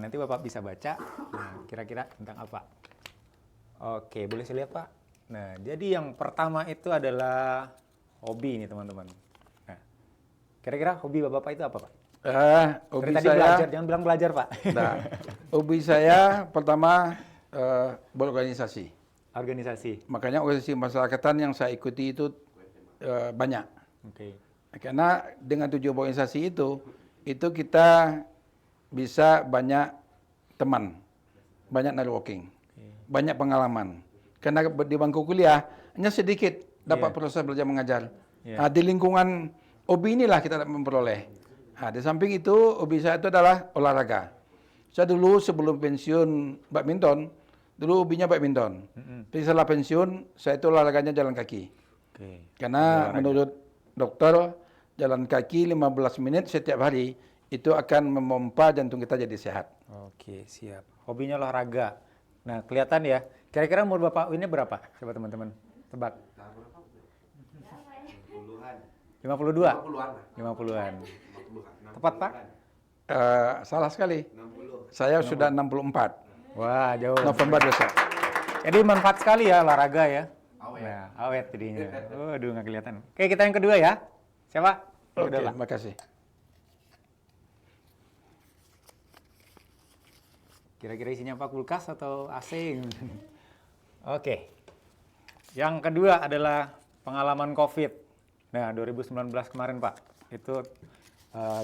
Nanti Bapak bisa baca. Nah, kira-kira tentang apa? Oke, boleh saya lihat Pak? Nah, jadi yang pertama itu adalah hobi nih teman-teman. Nah, kira-kira hobi Bapak itu apa Pak? Hobi tadi saya belajar, jangan bilang belajar Pak. Nah, hobi saya pertama berorganisasi. Organisasi. Makanya organisasi masyarakatan yang saya ikuti itu banyak. Karena dengan tujuan organisasi itu kita bisa banyak teman, banyak networking, banyak pengalaman. Karena di bangku kuliah hanya sedikit dapat proses belajar mengajar. Nah, di lingkungan hobi inilah kita memperoleh. Nah, di samping itu, hobi saya itu adalah olahraga. Saya dulu sebelum pensiun badminton, dulu hobinya badminton. Tapi setelah pensiun, saya itu olahraganya jalan kaki. Karena menurut dokter, jalan kaki 15 menit setiap hari, itu akan memompa jantung kita jadi sehat. Oke, siap. Hobinya olahraga. Nah, kelihatan ya. Kira-kira umur Bapak ini berapa? Coba teman-teman tebak. 52? 50-an. Tepat, Pak? Salah sekali. 60. Saya sudah 64. Wah, jauh. November besok. Jadi manfaat sekali ya olahraga ya. Nah, awet jadinya. Waduh, nggak kelihatan. Oke, kita yang kedua ya. Siapa? Yang Oke, kedua, Pak. makasih. Kira-kira isinya apa? Kulkas atau AC? Oke. Yang kedua adalah pengalaman COVID. Nah, 2019 kemarin, Pak. Itu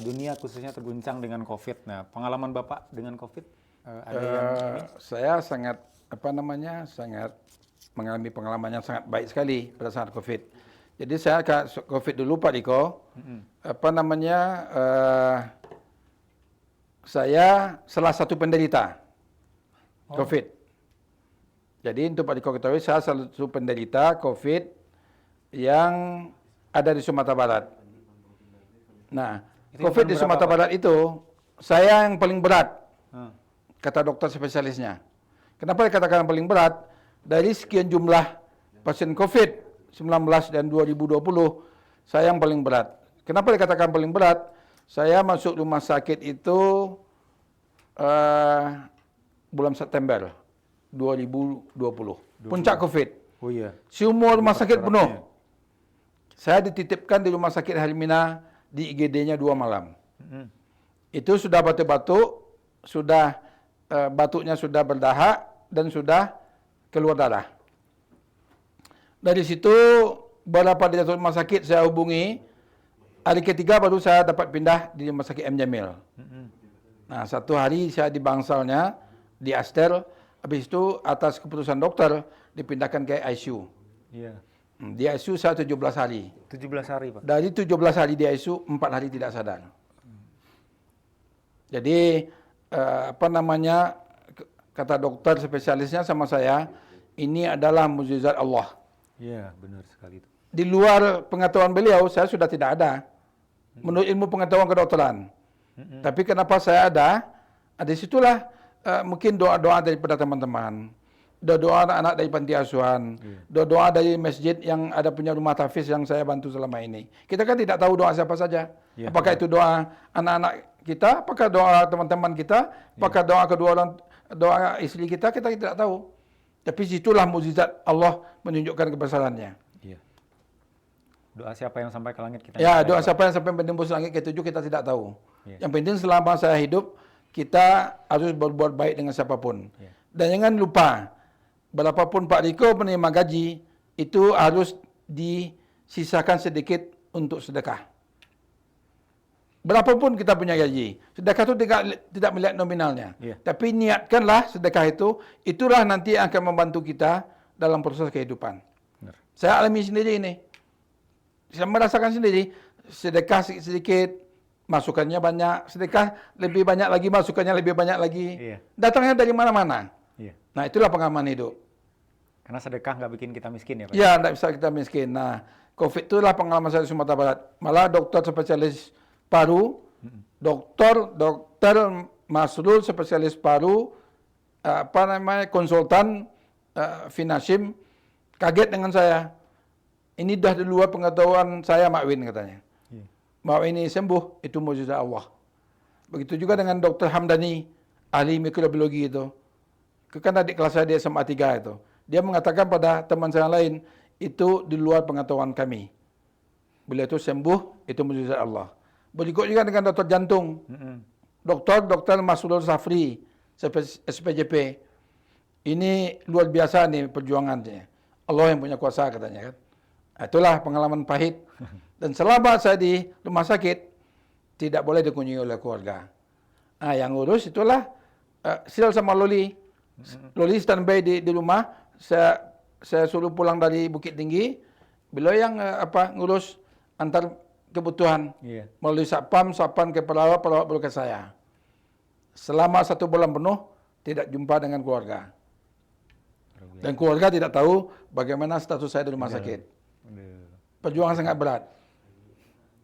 dunia khususnya terguncang dengan COVID. Nah, pengalaman Bapak dengan COVID ada yang ini? Saya sangat sangat mengalami pengalaman yang sangat baik sekali pada saat COVID. Jadi saya COVID dulu Pak Diko, saya salah satu penderita COVID. Jadi untuk Pak Diko ketahui, saya salah satu penderita COVID yang ada di Sumatera Barat. Nah, Itu COVID yang di berapa, Sumatera Pak? Barat itu, saya yang paling berat, Hmm. kata dokter spesialisnya. Kenapa dikatakan paling berat? Dari sekian jumlah pasien COVID-19 dan 2020, saya yang paling berat. Kenapa dikatakan paling berat? Saya masuk rumah sakit itu bulan September 2020. Puncak COVID. Oh iya. Semua rumah sakit penuh. beratnya. Saya dititipkan di rumah sakit Hermina di IGD-nya 2 malam. Mm-mm. Itu sudah batuk-batuk, sudah batuknya sudah berdahak dan sudah keluar darah. Dari situ beberapa dari rumah sakit saya hubungi. Hari ketiga baru saya dapat pindah di rumah sakit M Jamil. Mm-mm. Nah, satu hari saya di bangsalnya di Astel, habis itu atas keputusan dokter dipindahkan ke ICU. Iya. Di ICU saya 17 hari. 17 hari, Pak. Dari 17 hari di ICU, 4 hari tidak sadar. Jadi, kata dokter spesialisnya sama saya, ini adalah mukjizat Allah. Iya, benar sekali itu. Di luar pengetahuan beliau, saya sudah tidak ada. Menurut ilmu pengetahuan kedokteran. Tapi kenapa saya ada? Di situlah mungkin doa-doa daripada teman-teman. Doa anak-anak dari panti asuhan, doa dari masjid yang ada punya rumah tahfiz yang saya bantu selama ini. Kita kan tidak tahu doa siapa saja. Ya, Apakah itu doa anak-anak kita, apakah doa teman-teman kita, apakah doa kedua orang, doa istri kita tidak tahu. Tapi situlah mukjizat Allah menunjukkan kebesarannya. Iya. Doa siapa yang sampai ke langit kita? Ya, nggak doa tahu, Pak. siapa yang sampai menembus langit ke-7 kita tidak tahu. Ya. Yang penting selama saya hidup, kita harus berbuat baik dengan siapapun. Ya. Dan jangan lupa, berapapun Pak Riko menerima gaji, itu harus disisakan sedikit untuk sedekah. Berapapun kita punya gaji, sedekah itu tidak melihat nominalnya. Ya. Tapi niatkanlah sedekah itu, itulah nanti yang akan membantu kita dalam proses kehidupan. Benar. Saya alami sendiri ini. Saya merasakan sendiri, sedekah sedikit, masukannya banyak, sedekah lebih banyak lagi, masukannya lebih banyak lagi. Iya. Datangnya dari mana-mana. Iya. Nah, itulah pengalaman hidup. Karena sedekah nggak bikin kita miskin ya, Pak? Ya, tidak bisa kita miskin. Nah, COVID itulah pengalaman saya di Sumatera Barat. Malah dokter spesialis paru, dokter Masrul spesialis paru, konsultan Finasim, kaget dengan saya. Ini dah di luar pengetahuan saya, Mak Win katanya. Iya. Mak Win ini sembuh, itu mukjizat Allah. Begitu juga dengan Dr. Hamdani, ahli mikrobiologi itu. Kan adik kelas saya di SMA 3 itu. Dia mengatakan pada teman saya lain, itu di luar pengetahuan kami. Beliau itu sembuh, itu mukjizat Allah. Berikut juga dengan dokter jantung. Dokter Masrul Safri, SPJP. Ini luar biasa nih perjuangannya. Allah yang punya kuasa katanya kan. Itulah pengalaman pahit. Dan selama saya di rumah sakit, tidak boleh dikunjungi oleh keluarga. Nah, yang ngurus itulah Sil sama Loli. Loli standby di rumah. Saya suruh pulang dari Bukit Tinggi. Beliau yang ngurus antar kebutuhan. Iya. Melalui satpam ke pelawat baru ke saya. Selama 1 bulan penuh, tidak jumpa dengan keluarga. Dan keluarga tidak tahu bagaimana status saya di rumah sakit. Perjuangan sangat berat.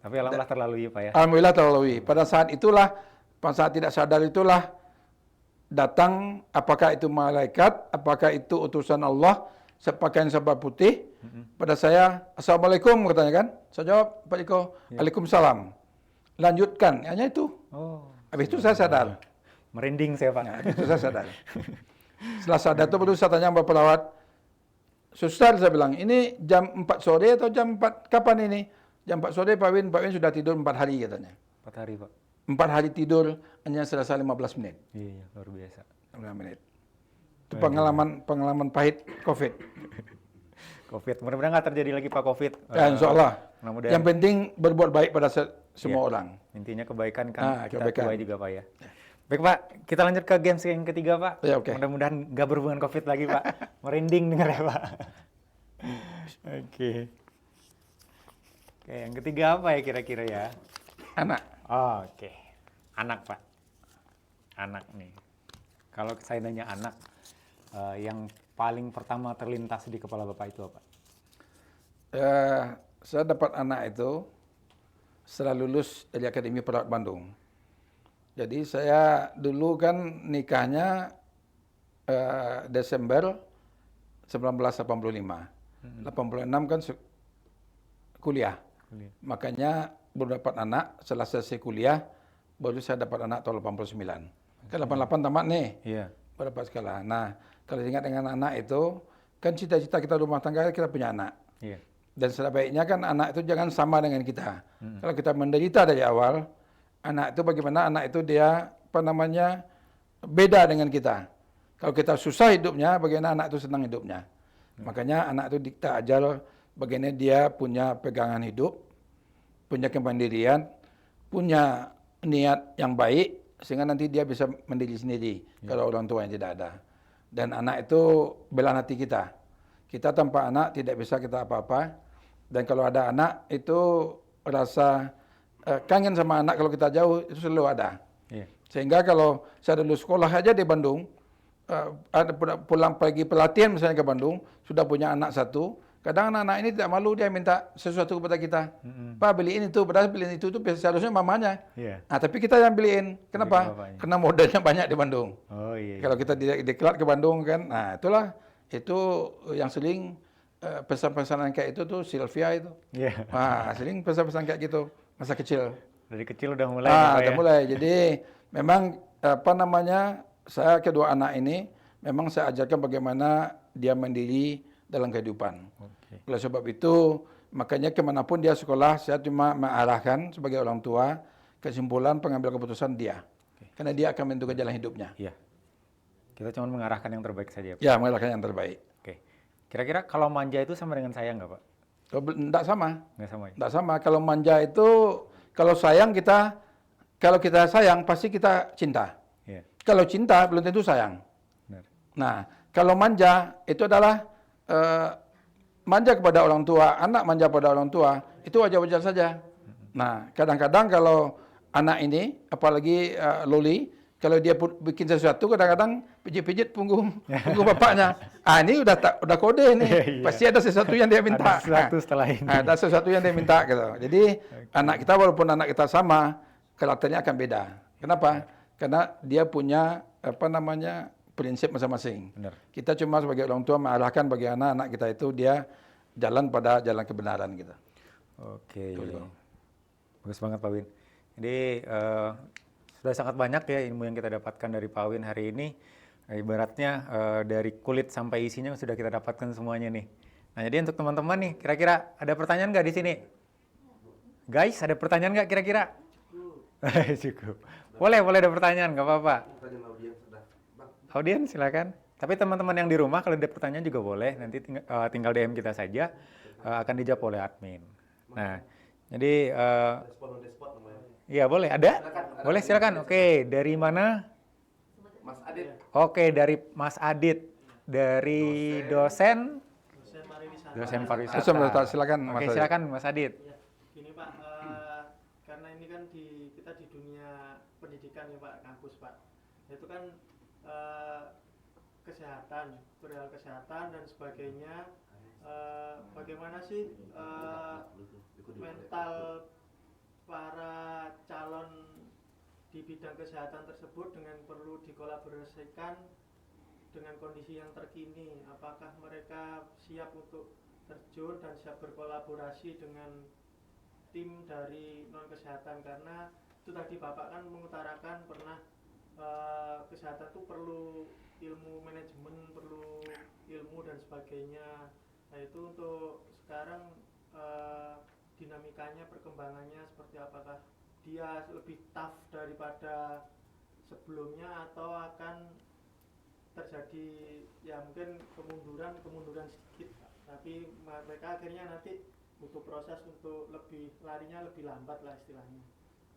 Tapi alhamdulillah terlalui, Pak ya. Alhamdulillah terlalui. Pada saat itulah, pada saat tidak sadar itulah, datang apakah itu malaikat, apakah itu utusan Allah, sepakaian serba putih. Pada saya, Assalamualaikum katanya kan. Saya jawab, Pak Iko, Waalaikumsalam. Lanjutkan, hanya itu. Oh. Habis itu saya sadar. Merinding saya, Pak. Nah, habis itu saya sadar. Setelah sadar itu baru saya tanya sama perawat, suster saya bilang, ini jam 4 sore atau jam 4 kapan ini? Jam 4 sore Pak Win sudah tidur 4 hari katanya. 4 hari, Pak. 4 hari tidur hanya selesai 15 menit. Iya, luar biasa. 15 menit. Itu pengalaman pahit COVID. COVID. Mudah-mudahan nggak terjadi lagi Pak COVID. Ya, insya Allah. Mudah-mudahan. Yang penting berbuat baik pada semua orang. Intinya kebaikan kan kita kebaikan. tuai juga Pak ya. Baik Pak, kita lanjut ke games yang ketiga Pak. Ya, oke. Mudah-mudahan nggak berhubungan COVID lagi Pak. Merinding denger ya Pak. Oke. Oke, yang ketiga apa ya kira-kira ya? Anak. Oh, oke. Anak Pak. Anak nih. Kalau saya nanya anak, yang paling pertama terlintas di kepala Bapak itu apa? Saya dapat anak itu setelah lulus dari Akademi Perawat Bandung. Jadi saya dulu kan nikahnya Desember 1985. 86 kan kuliah. Makanya baru dapat anak setelah selesai kuliah, baru saya dapat anak tahun 89. Kan 88 tamat nih. Iya. Pada pas sekolah. Nah, kalau ingat dengan anak itu, kan cita-cita kita rumah tangga kita punya anak. Iya. Dan sebaiknya kan anak itu jangan sama dengan kita. Kalau kita menderita dari awal, anak itu bagaimana anak itu dia beda dengan kita. Kalau kita susah hidupnya, bagaimana anak itu senang hidupnya. Makanya anak itu kita ajar bagaimana dia punya pegangan hidup, punya kemandirian, punya niat yang baik, sehingga nanti dia bisa mandiri sendiri kalau orang tua yang tidak ada. Dan anak itu belahan hati kita. Kita tanpa anak tidak bisa kita apa-apa. Dan kalau ada anak itu rasa kangen sama anak kalau kita jauh itu selalu ada. Iya. Sehingga kalau saya dulu sekolah aja di Bandung, pulang pergi pelatihan misalnya ke Bandung, sudah punya anak satu, kadang anak-anak ini tidak malu, dia minta sesuatu kepada kita. Pak beliin itu, padahal beliin itu seharusnya mamanya. Iya. Nah, tapi kita yang beliin. Kenapa? Karena modalnya banyak di Bandung. Oh iya. Kalau kita diklat ke Bandung kan, nah itulah itu yang sering pesan-pesanan kayak itu tuh Sylvia itu. Iya. Wah, sering pesan-pesan kayak gitu masa kecil. Dari kecil udah mulai nih, Pak Udah ya? mulai. Jadi memang saya kedua anak ini memang saya ajarkan bagaimana dia mandiri dalam kehidupan. Oke. Oleh sebab itu makanya kemanapun dia sekolah saya cuma mengarahkan sebagai orang tua kesimpulan pengambil keputusan dia. Karena dia akan menentukan jalan hidupnya. Iya. Kita cuma mengarahkan yang terbaik saja, Pak. Ya, mengarahkan yang terbaik. Oke. Kira-kira kalau manja itu sama dengan sayang nggak, Pak? Tidak sama. Nggak sama ya? Tidak sama. Kalau manja itu, kalau kita sayang pasti kita cinta. Iya. Kalau cinta belum tentu sayang. Benar. Nah, kalau manja itu adalah manja kepada orang tua, anak manja pada orang tua, itu wajar-wajar saja. Nah, kadang-kadang kalau anak ini, apalagi Loli, kalau dia bikin sesuatu, kadang-kadang pijit-pijit punggung bapaknya. Ini udah kode nih, Iya. pasti ada sesuatu yang dia minta. Ada sesuatu setelah ini. Ada sesuatu yang dia minta gitu. Jadi anak kita walaupun anak kita sama, karakternya akan beda. Kenapa? Karena dia punya prinsip masing-masing. Benar. Kita cuma sebagai orang tua mengarahkan bagaimana anak kita itu dia jalan pada jalan kebenaran gitu. Oke. Bagus banget Pak Win. Jadi sudah sangat banyak ya ilmu yang kita dapatkan dari Pak Win hari ini. Ibaratnya dari kulit sampai isinya sudah kita dapatkan semuanya nih. Nah jadi untuk teman-teman nih, kira-kira ada pertanyaan nggak di sini? Guys, ada pertanyaan nggak kira-kira? Cukup. Boleh ada pertanyaan, nggak apa-apa. Audiens silakan. Tapi teman-teman yang di rumah kalau ada pertanyaan juga boleh. Nanti tinggal DM kita saja, akan dijawab oleh admin. Nah, jadi iya boleh. Ada? Boleh silakan. Oke, dari mana? Mas Adit. Oke, dari Mas Adit. Dari dosen pariwisata. Silakan Mas Oke, Adit. silakan Mas Adit. Ya, gini Pak, karena ini kan kita di dunia pendidikan ya Pak, kampus Pak. Itu kan kesehatan, perihal kesehatan dan sebagainya. Bagaimana sih mental para calon di bidang kesehatan tersebut dengan perlu dikolaborasikan dengan kondisi yang terkini? Apakah mereka siap untuk terjun dan siap berkolaborasi dengan tim dari non kesehatan? Karena itu tadi Bapak kan mengutarakan pernah kesehatan itu perlu ilmu manajemen, perlu ilmu dan sebagainya. Nah itu untuk sekarang dinamikanya, perkembangannya seperti apakah dia lebih tough daripada sebelumnya atau akan terjadi ya mungkin kemunduran sedikit, tapi mereka akhirnya nanti butuh proses untuk larinya lebih lambat lah istilahnya.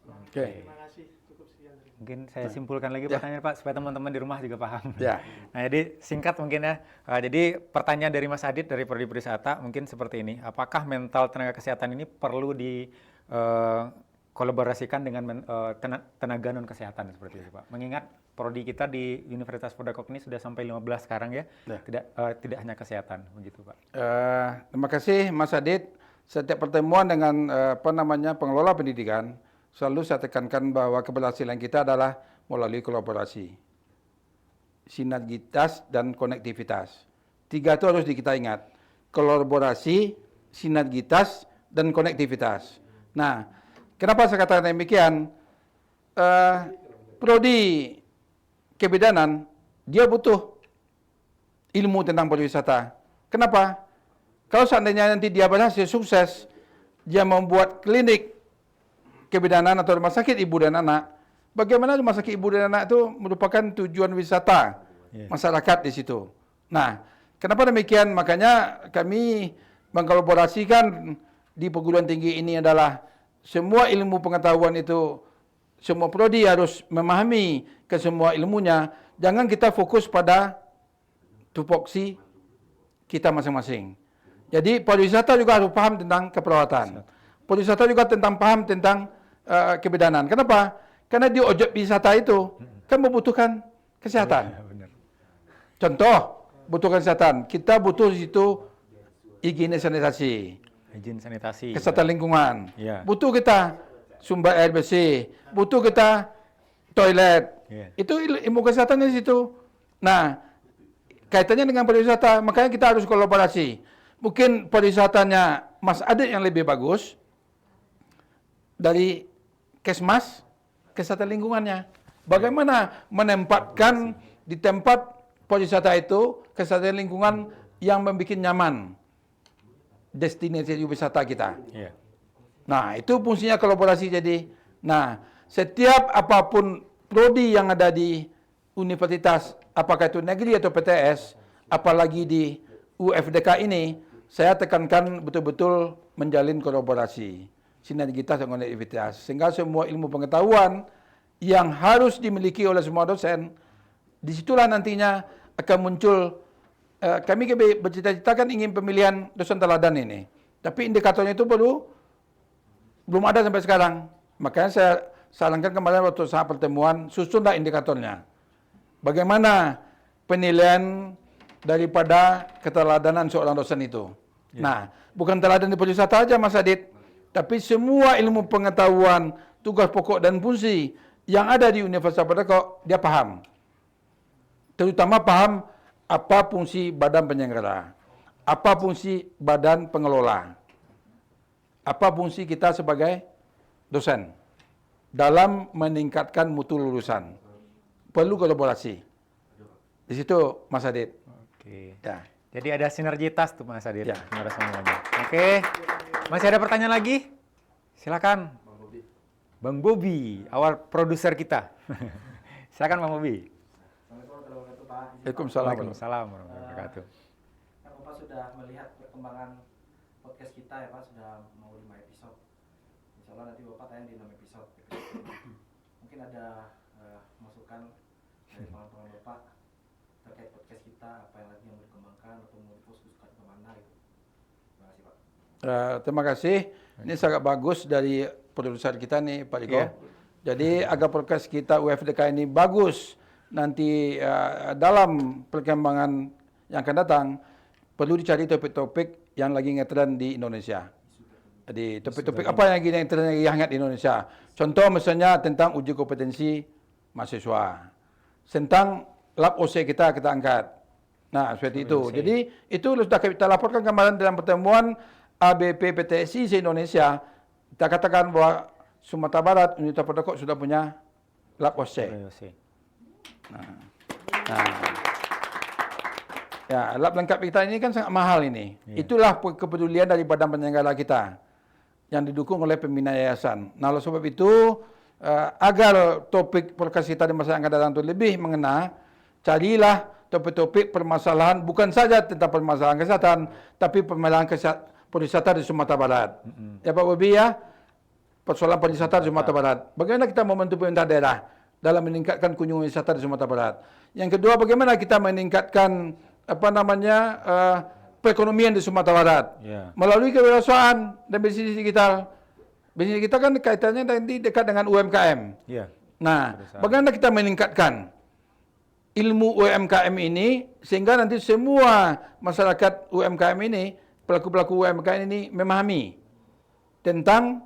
Oke. Terima kasih, cukup sekian. Mungkin saya simpulkan lagi Ya. pertanyaan Pak, supaya teman-teman di rumah juga paham. Ya. Nah, jadi singkat mungkin ya. Jadi pertanyaan dari Mas Adit dari Prodi Perisata mungkin seperti ini. Apakah mental tenaga kesehatan ini perlu dikolaborasikan dengan tenaga non kesehatan seperti itu Pak? Mengingat prodi kita di Universitas Prodakop ini sudah sampai 15 sekarang ya. Ya. Tidak hanya kesehatan begitu Pak. Terima kasih Mas Adit. Setiap pertemuan dengan pengelola pendidikan, selalu saya tekankan bahwa keberhasilan kita adalah melalui kolaborasi, sinergitas dan konektivitas. 3 itu harus kita ingat. Kolaborasi, sinergitas dan konektivitas. Nah, kenapa saya katakan demikian? Prodi kebidanan dia butuh ilmu tentang pariwisata. Kenapa? Kalau seandainya nanti dia berhasil sukses, dia membuat klinik kebidanan atau rumah sakit ibu dan anak, bagaimana rumah sakit ibu dan anak itu merupakan tujuan wisata masyarakat di situ. Nah, kenapa demikian? Makanya kami mengkolaborasikan di perguruan tinggi ini adalah semua ilmu pengetahuan itu, semua prodi harus memahami ke semua ilmunya. Jangan kita fokus pada tupoksi kita masing-masing. Jadi pariwisata juga harus paham tentang keperawatan. Pariwisata juga paham tentang kebidanan. Kenapa? Karena di objek wisata itu kan membutuhkan kesehatan. Benar. Contoh, butuhkan kesehatan. Kita butuh di situ higienis sanitasi, Izin sanitasi. kesehatan lingkungan. Ya. Butuh kita sumber air bersih, butuh kita toilet. Ya. Itu ilmu kesehatan di situ. Nah, kaitannya dengan pariwisata, makanya kita harus kolaborasi. Mungkin pariwisatanya Mas Adit yang lebih bagus dari Kesmas, kesehatan lingkungannya. Bagaimana menempatkan di tempat pariwisata itu kesehatan lingkungan yang membuat nyaman destinasi wisata kita. Iya. Nah, itu fungsinya kolaborasi jadi. Nah, setiap apapun prodi yang ada di universitas, apakah itu negeri atau PTS, apalagi di UFDK ini, saya tekankan betul-betul menjalin kolaborasi, sinergitas dan konektivitas. Sehingga semua ilmu pengetahuan yang harus dimiliki oleh semua dosen, disitulah nantinya akan muncul. Kami bercita-cita kan ingin pemilihan dosen teladan ini. Tapi indikatornya itu belum ada sampai sekarang. Makanya saya sarankan kemarin waktu saat pertemuan, susunlah indikatornya. Bagaimana penilaian daripada keteladanan seorang dosen itu. Nah, bukan teladan di pariwisata aja Mas Adit, tapi semua ilmu pengetahuan, tugas pokok dan fungsi yang ada di Universitas Prodakop, dia paham. Terutama paham apa fungsi badan penyelenggara, apa fungsi badan pengelola, apa fungsi kita sebagai dosen dalam meningkatkan mutu lulusan. Perlu kolaborasi. Di situ Mas Adit. Oke. Ya. Jadi ada sinergitas tuh Mas Adit. Ya. Semuanya. Oke. Masih ada pertanyaan lagi? Silakan. Bang Bobi, awal produser kita. Silakan Bang Bobi. Assalamualaikum warahmatullahi wabarakatuh, Pak. Waalaikumsalam. Waalaikumsalam warahmatullahi wabarakatuh. Kan Bapak sudah melihat perkembangan podcast kita ya Pak, sudah mau 5 episode. Insya Allah nanti Bapak tayang di 6 episode. Mungkin ada masukan dari pengalaman Bapak terkait podcast kita, apa yang lagi yang mau dikembangkan atau mau difokuskan kemana gitu. Terima kasih Pak. Terima kasih. Ini sangat bagus dari produser kita nih Pak Riko. Iya. Jadi agar podcast kita UFDK ini bagus nanti dalam perkembangan yang akan datang, perlu dicari topik-topik yang lagi ngetren di Indonesia. Jadi topik-topik apa yang lagi ngetren yang hangat di Indonesia. Contoh misalnya tentang uji kompetensi mahasiswa. Tentang lab OC kita angkat. Nah, seperti itu. Jadi itu sudah kita laporkan kemarin dalam pertemuan ABP PTSI se-Indonesia. Kita katakan bahwa Sumatera Barat, Universitas Prodakop sudah punya lab OC. Nah, ya, alat pelengkap kita ini kan sangat mahal ini. Itulah kepedulian daripada penyelenggara kita yang didukung oleh pembina yayasan. Nah, oleh sebab itu, agar topik podcast kita di masa yang akan datang itu lebih mengena, carilah topik-topik permasalahan, bukan saja tentang permasalahan kesehatan, tapi permasalahan pariwisata di Sumatera Barat. Ya Pak Bobi ya, persoalan pariwisata di Sumatera Barat. Bagaimana kita membantu pemerintah daerah dalam meningkatkan kunjungan wisata di Sumatera Barat. Yang kedua, bagaimana kita meningkatkan perekonomian di Sumatera Barat melalui kewirausahaan dan bisnis digital. Bisnis kita kan kaitannya nanti dekat dengan UMKM. Nah, bagaimana kita meningkatkan ilmu UMKM ini sehingga nanti semua masyarakat UMKM ini, pelaku-pelaku UMKM ini memahami tentang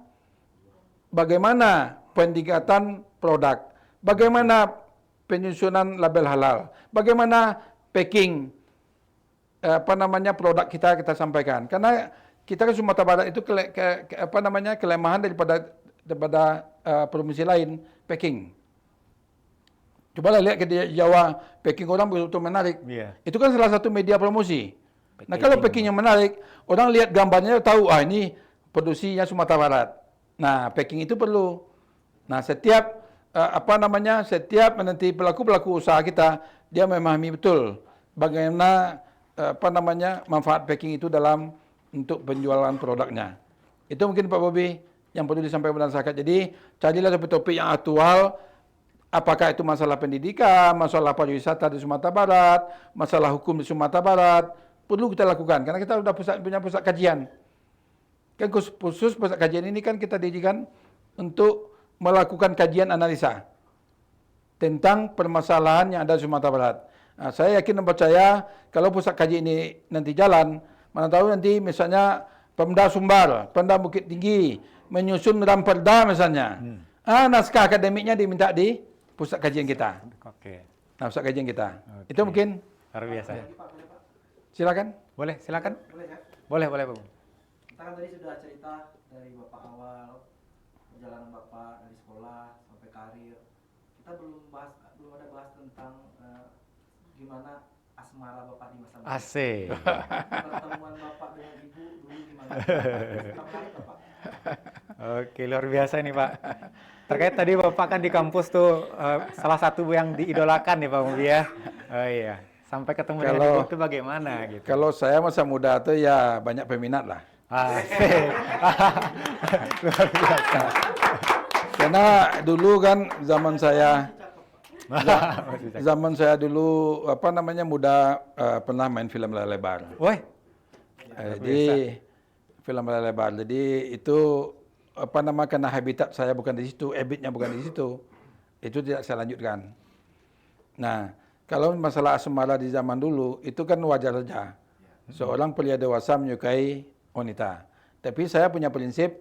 bagaimana peningkatan produk, bagaimana penyusunan label halal, bagaimana packing produk kita sampaikan. Karena kita ke Sumatera Barat itu kelemahan daripada provinsi lain, packing. Cobalah lihat ke Jawa, packing orang betul-betul menarik. Itu kan salah satu media promosi. Nah, kalau packingnya menarik, orang lihat gambarnya tahu, ini produksinya Sumatera Barat. Nah, packing itu perlu. Nah, setiap nanti pelaku-pelaku usaha kita, dia memahami betul bagaimana manfaat packing itu dalam untuk penjualan produknya. Itu mungkin Pak Bobi yang perlu disampaikan kepada masyarakat. Jadi, carilah topik-topik yang aktual. Apakah itu masalah pendidikan, masalah pariwisata di Sumatera Barat, masalah hukum di Sumatera Barat, perlu kita lakukan. Karena kita sudah punya pusat kajian. Kan khusus pusat kajian ini kan kita dirikan untuk melakukan kajian analisa tentang permasalahan yang ada di Sumatera Barat. Nah, saya yakin dan percaya kalau pusat kajian ini nanti jalan, mana tahu nanti misalnya Pemda Sumbar, Pemda Bukit Tinggi menyusun ramperda misalnya. Naskah akademiknya diminta di pusat kajian kita. Nah, pusat kajian kita. Itu mungkin luar biasa. Silakan. Boleh, silakan. Boleh ya? Boleh, Pak. Kita kan tadi sudah cerita dari Bapak awal, perjalanan Bapak dari sekolah sampai karir. Kita belum ada bahas tentang gimana asmara Bapak di masa muda. Asik. Pertemuan Bapak dengan Ibu dulu gimana? Tertarik Bapak? Oke, luar biasa ini Pak. Terkait tadi Bapak kan di kampus tuh salah satu yang diidolakan nih Pak Bobi ya. Oh iya, sampai ketemu dengan Ibu itu bagaimana gitu. Kalau saya masa muda tuh ya banyak peminat lah. Asik. Luar biasa. Karena dulu kan zaman saya dulu muda pernah main film layar lebar. Woi. Jadi film layar lebar. Jadi itu karena habitat saya bukan di situ, habitnya bukan di situ. Itu tidak saya lanjutkan. Nah, kalau masalah asmara di zaman dulu itu kan wajar saja. Seorang pria dewasa menyukai wanita. Tapi saya punya prinsip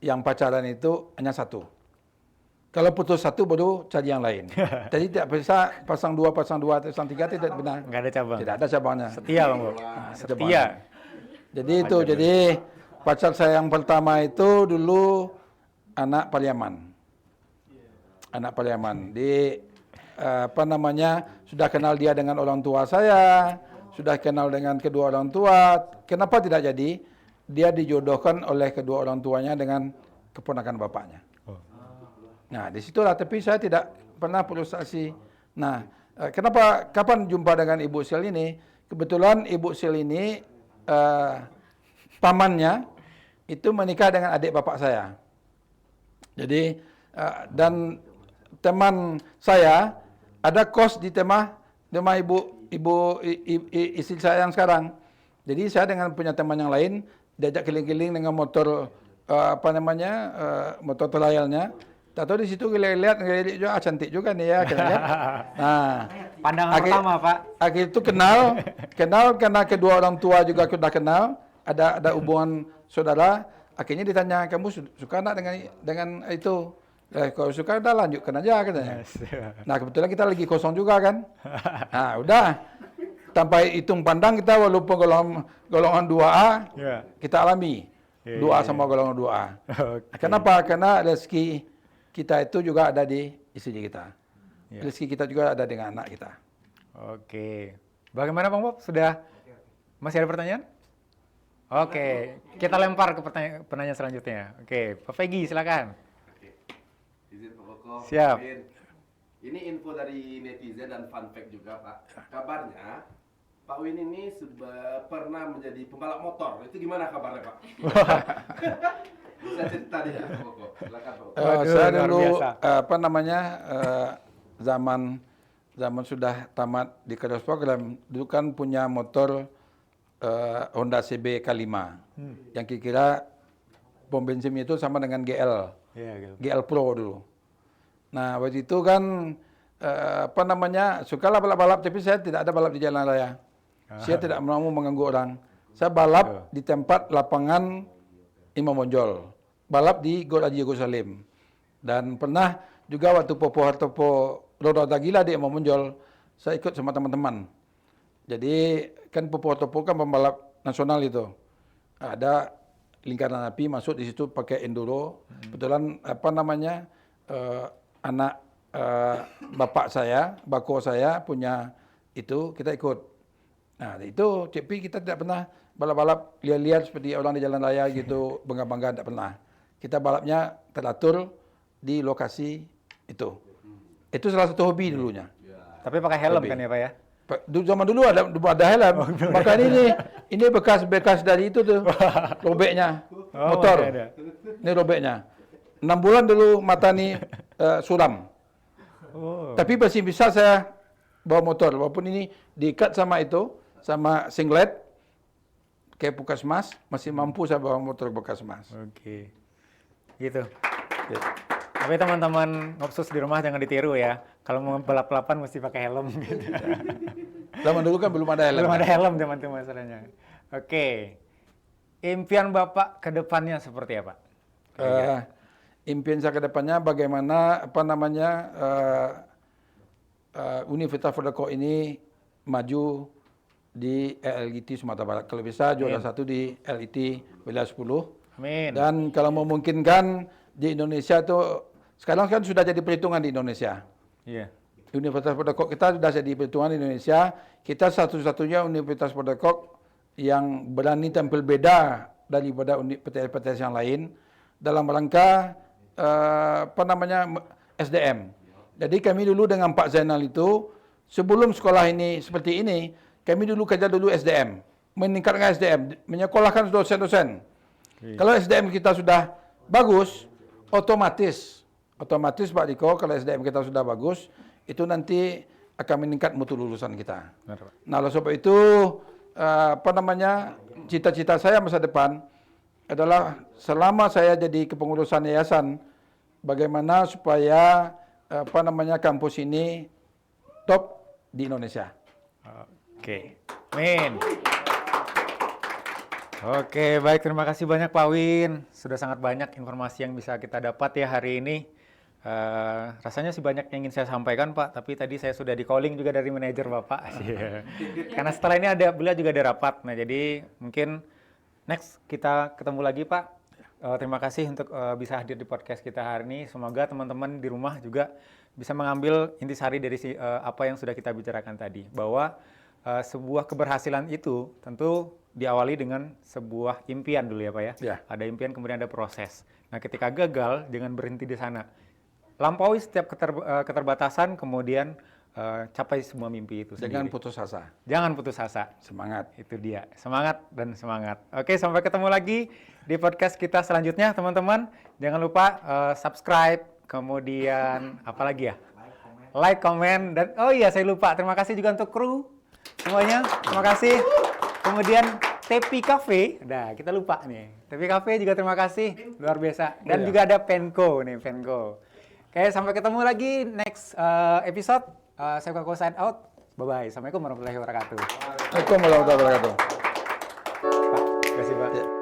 yang pacaran itu hanya satu. Kalau putus satu baru cari yang lain. Jadi tidak bisa pasang dua, pasang tiga tidak benar. Enggak ada cabang. Tidak ada cabangnya. Setia Bang Bob. Setia. Jadi itu, jadi pacar saya yang pertama itu dulu anak Pariaman. Anak Pariaman. Sudah kenal dia dengan orang tua saya, sudah kenal dengan kedua orang tua. Kenapa tidak jadi? Dia dijodohkan oleh kedua orang tuanya dengan keponakan bapaknya. Nah, disitulah, tapi saya tidak pernah frustasi. Nah, kapan jumpa dengan Ibu Sil ini? Kebetulan Ibu Sil ini, pamannya, itu menikah dengan adik bapak saya. Jadi, dan teman saya, ada kos di rumah istri saya yang sekarang. Jadi, saya dengan punya teman yang lain, diajak keliling-keliling dengan motor, motor trialnya. Tahu di situ lihat juga cantik juga nih ya, Nah, pandangan pertama Pak. Akhir itu kenal karena kedua orang tua juga sudah kenal, ada hubungan saudara. Akhirnya ditanya, kamu suka enggak dengan itu? Kalau suka udah lanjutkan aja katanya. Nah, kebetulan kita lagi kosong juga kan. Nah, udah tanpa hitung pandang kita walaupun golongan 2A kita alami. 2A sama golongan 2A. Kenapa? Karena rezeki kita itu juga ada di istri kita. Iya. Rezeki kita juga ada dengan anak kita. Oke. Bagaimana Bang Bob? Sudah masih ada pertanyaan? Oke, kita lempar ke penanya selanjutnya. Oke, Pak Peggy silakan. Oke. Izin Pak Koko. Siap. Amin. Ini info dari netizen dan fun fact juga Pak. Kabarnya Pak Win ini pernah menjadi pembalap motor. Itu gimana kabarnya Pak? Bisa cerita dia Pak Koko. Silakan Pak Koko. Waduh, Saya luar dulu biasa. zaman sudah tamat di Kados Program, dulu kan punya motor Honda CB K5 yang kira-kira pom bensinnya itu sama dengan GL. Iya, gitu. GL Pro dulu. Nah, waktu itu kan sukalah balap-balap, tapi saya tidak ada balap di jalan raya. Saya tidak mau mengganggu orang. Saya balap di tempat lapangan Imam Bonjol. Balap di Gor Haji Yerusalem. Dan pernah juga waktu Popo Hartopo Roda Gila di Imam Bonjol, saya ikut sama teman-teman. Jadi kan Popo Hartopo kan pembalap nasional itu. Ada lingkaran api masuk di situ pakai enduro. Kebetulan anak bapak saya, bako saya punya itu, kita ikut. Nah itu tapi kita tidak pernah balap-balap lihat-lihat seperti orang di jalan raya gitu, bangga-bangga tidak pernah. Kita balapnya teratur di lokasi itu. Itu salah satu hobi dulunya. Tapi pakai helm Lebih. kan ya Pak ya? Zaman dulu ada helm. Maka ini bekas dari itu tuh robeknya Oh, motor. masih ada. Ini robeknya. 6 bulan dulu mata nih suram. Oh. Tapi masih bisa saya bawa motor walaupun ini diikat sama itu sama singlet kayak Puskesmas, masih mampu saya bawa motor Puskesmas. Oke. Gitu. Ya. Tapi teman-teman ngopsus di rumah jangan ditiru ya. Kalau mau balap-balapan mesti pakai helm gitu. Zaman dulu kan belum ada helm. Belum ada helm teman-teman masalahnya. Oke. Impian Bapak ke depannya seperti apa? Impian saya ke depannya bagaimana Universitas Fordeko ini maju di LIT Sumatera Barat. Kalau bisa juara satu di LIT wilayah 10. Amin. Dan kalau memungkinkan di Indonesia itu sekarang kan sudah jadi perhitungan di Indonesia. Iya. Universitas Fordeko kita sudah jadi perhitungan di Indonesia. Kita satu-satunya Universitas Fordeko yang berani tampil beda daripada PTS-PTS yang lain dalam rangka SDM. Jadi kami dulu dengan Pak Zainal itu sebelum sekolah ini seperti ini, kami dulu kerja dulu SDM, meningkatkan SDM, menyekolahkan dosen-dosen. Kalau SDM kita sudah bagus, otomatis Pak Diko, kalau SDM kita sudah bagus, itu nanti akan meningkat mutu lulusan kita. Benar, Pak. Nah, oleh sebab itu cita-cita saya masa depan adalah selama saya jadi kepengurusan yayasan, bagaimana supaya kampus ini top di Indonesia. Oke. Amin. Oke, baik. Terima kasih banyak Pak Win. Sudah sangat banyak informasi yang bisa kita dapat ya hari ini. Rasanya sih banyak yang ingin saya sampaikan Pak, tapi tadi saya sudah di calling juga dari manajer Bapak. Karena setelah ini beliau juga ada rapat. Nah, jadi mungkin next kita ketemu lagi Pak. Terima kasih untuk bisa hadir di podcast kita hari ini. Semoga teman-teman di rumah juga bisa mengambil intisari dari apa yang sudah kita bicarakan tadi. Bahwa sebuah keberhasilan itu tentu diawali dengan sebuah impian dulu ya Pak ya. Ya. Ada impian kemudian ada proses. Nah ketika gagal jangan berhenti di sana. Lampaui setiap keterbatasan kemudian capai semua mimpi itu Jangan sendiri. putus asa. Jangan putus asa. Semangat. Itu dia. Semangat dan semangat. Oke, sampai ketemu lagi di podcast kita selanjutnya, teman-teman. Jangan lupa subscribe, kemudian apa lagi ya? Like, comment, dan oh iya saya lupa. Terima kasih juga untuk kru semuanya. Terima kasih. Kemudian Tepi Cafe. Nah, kita lupa nih. Tepi Cafe juga terima kasih. Luar biasa. Dan juga ada Penco nih, Penco. Oke, sampai ketemu lagi next episode. Saya Koko sign out. Bye-bye. Assalamualaikum warahmatullahi wabarakatuh. Assalamualaikum warahmatullahi wabarakatuh. Pak, terima kasih Pak. Ya.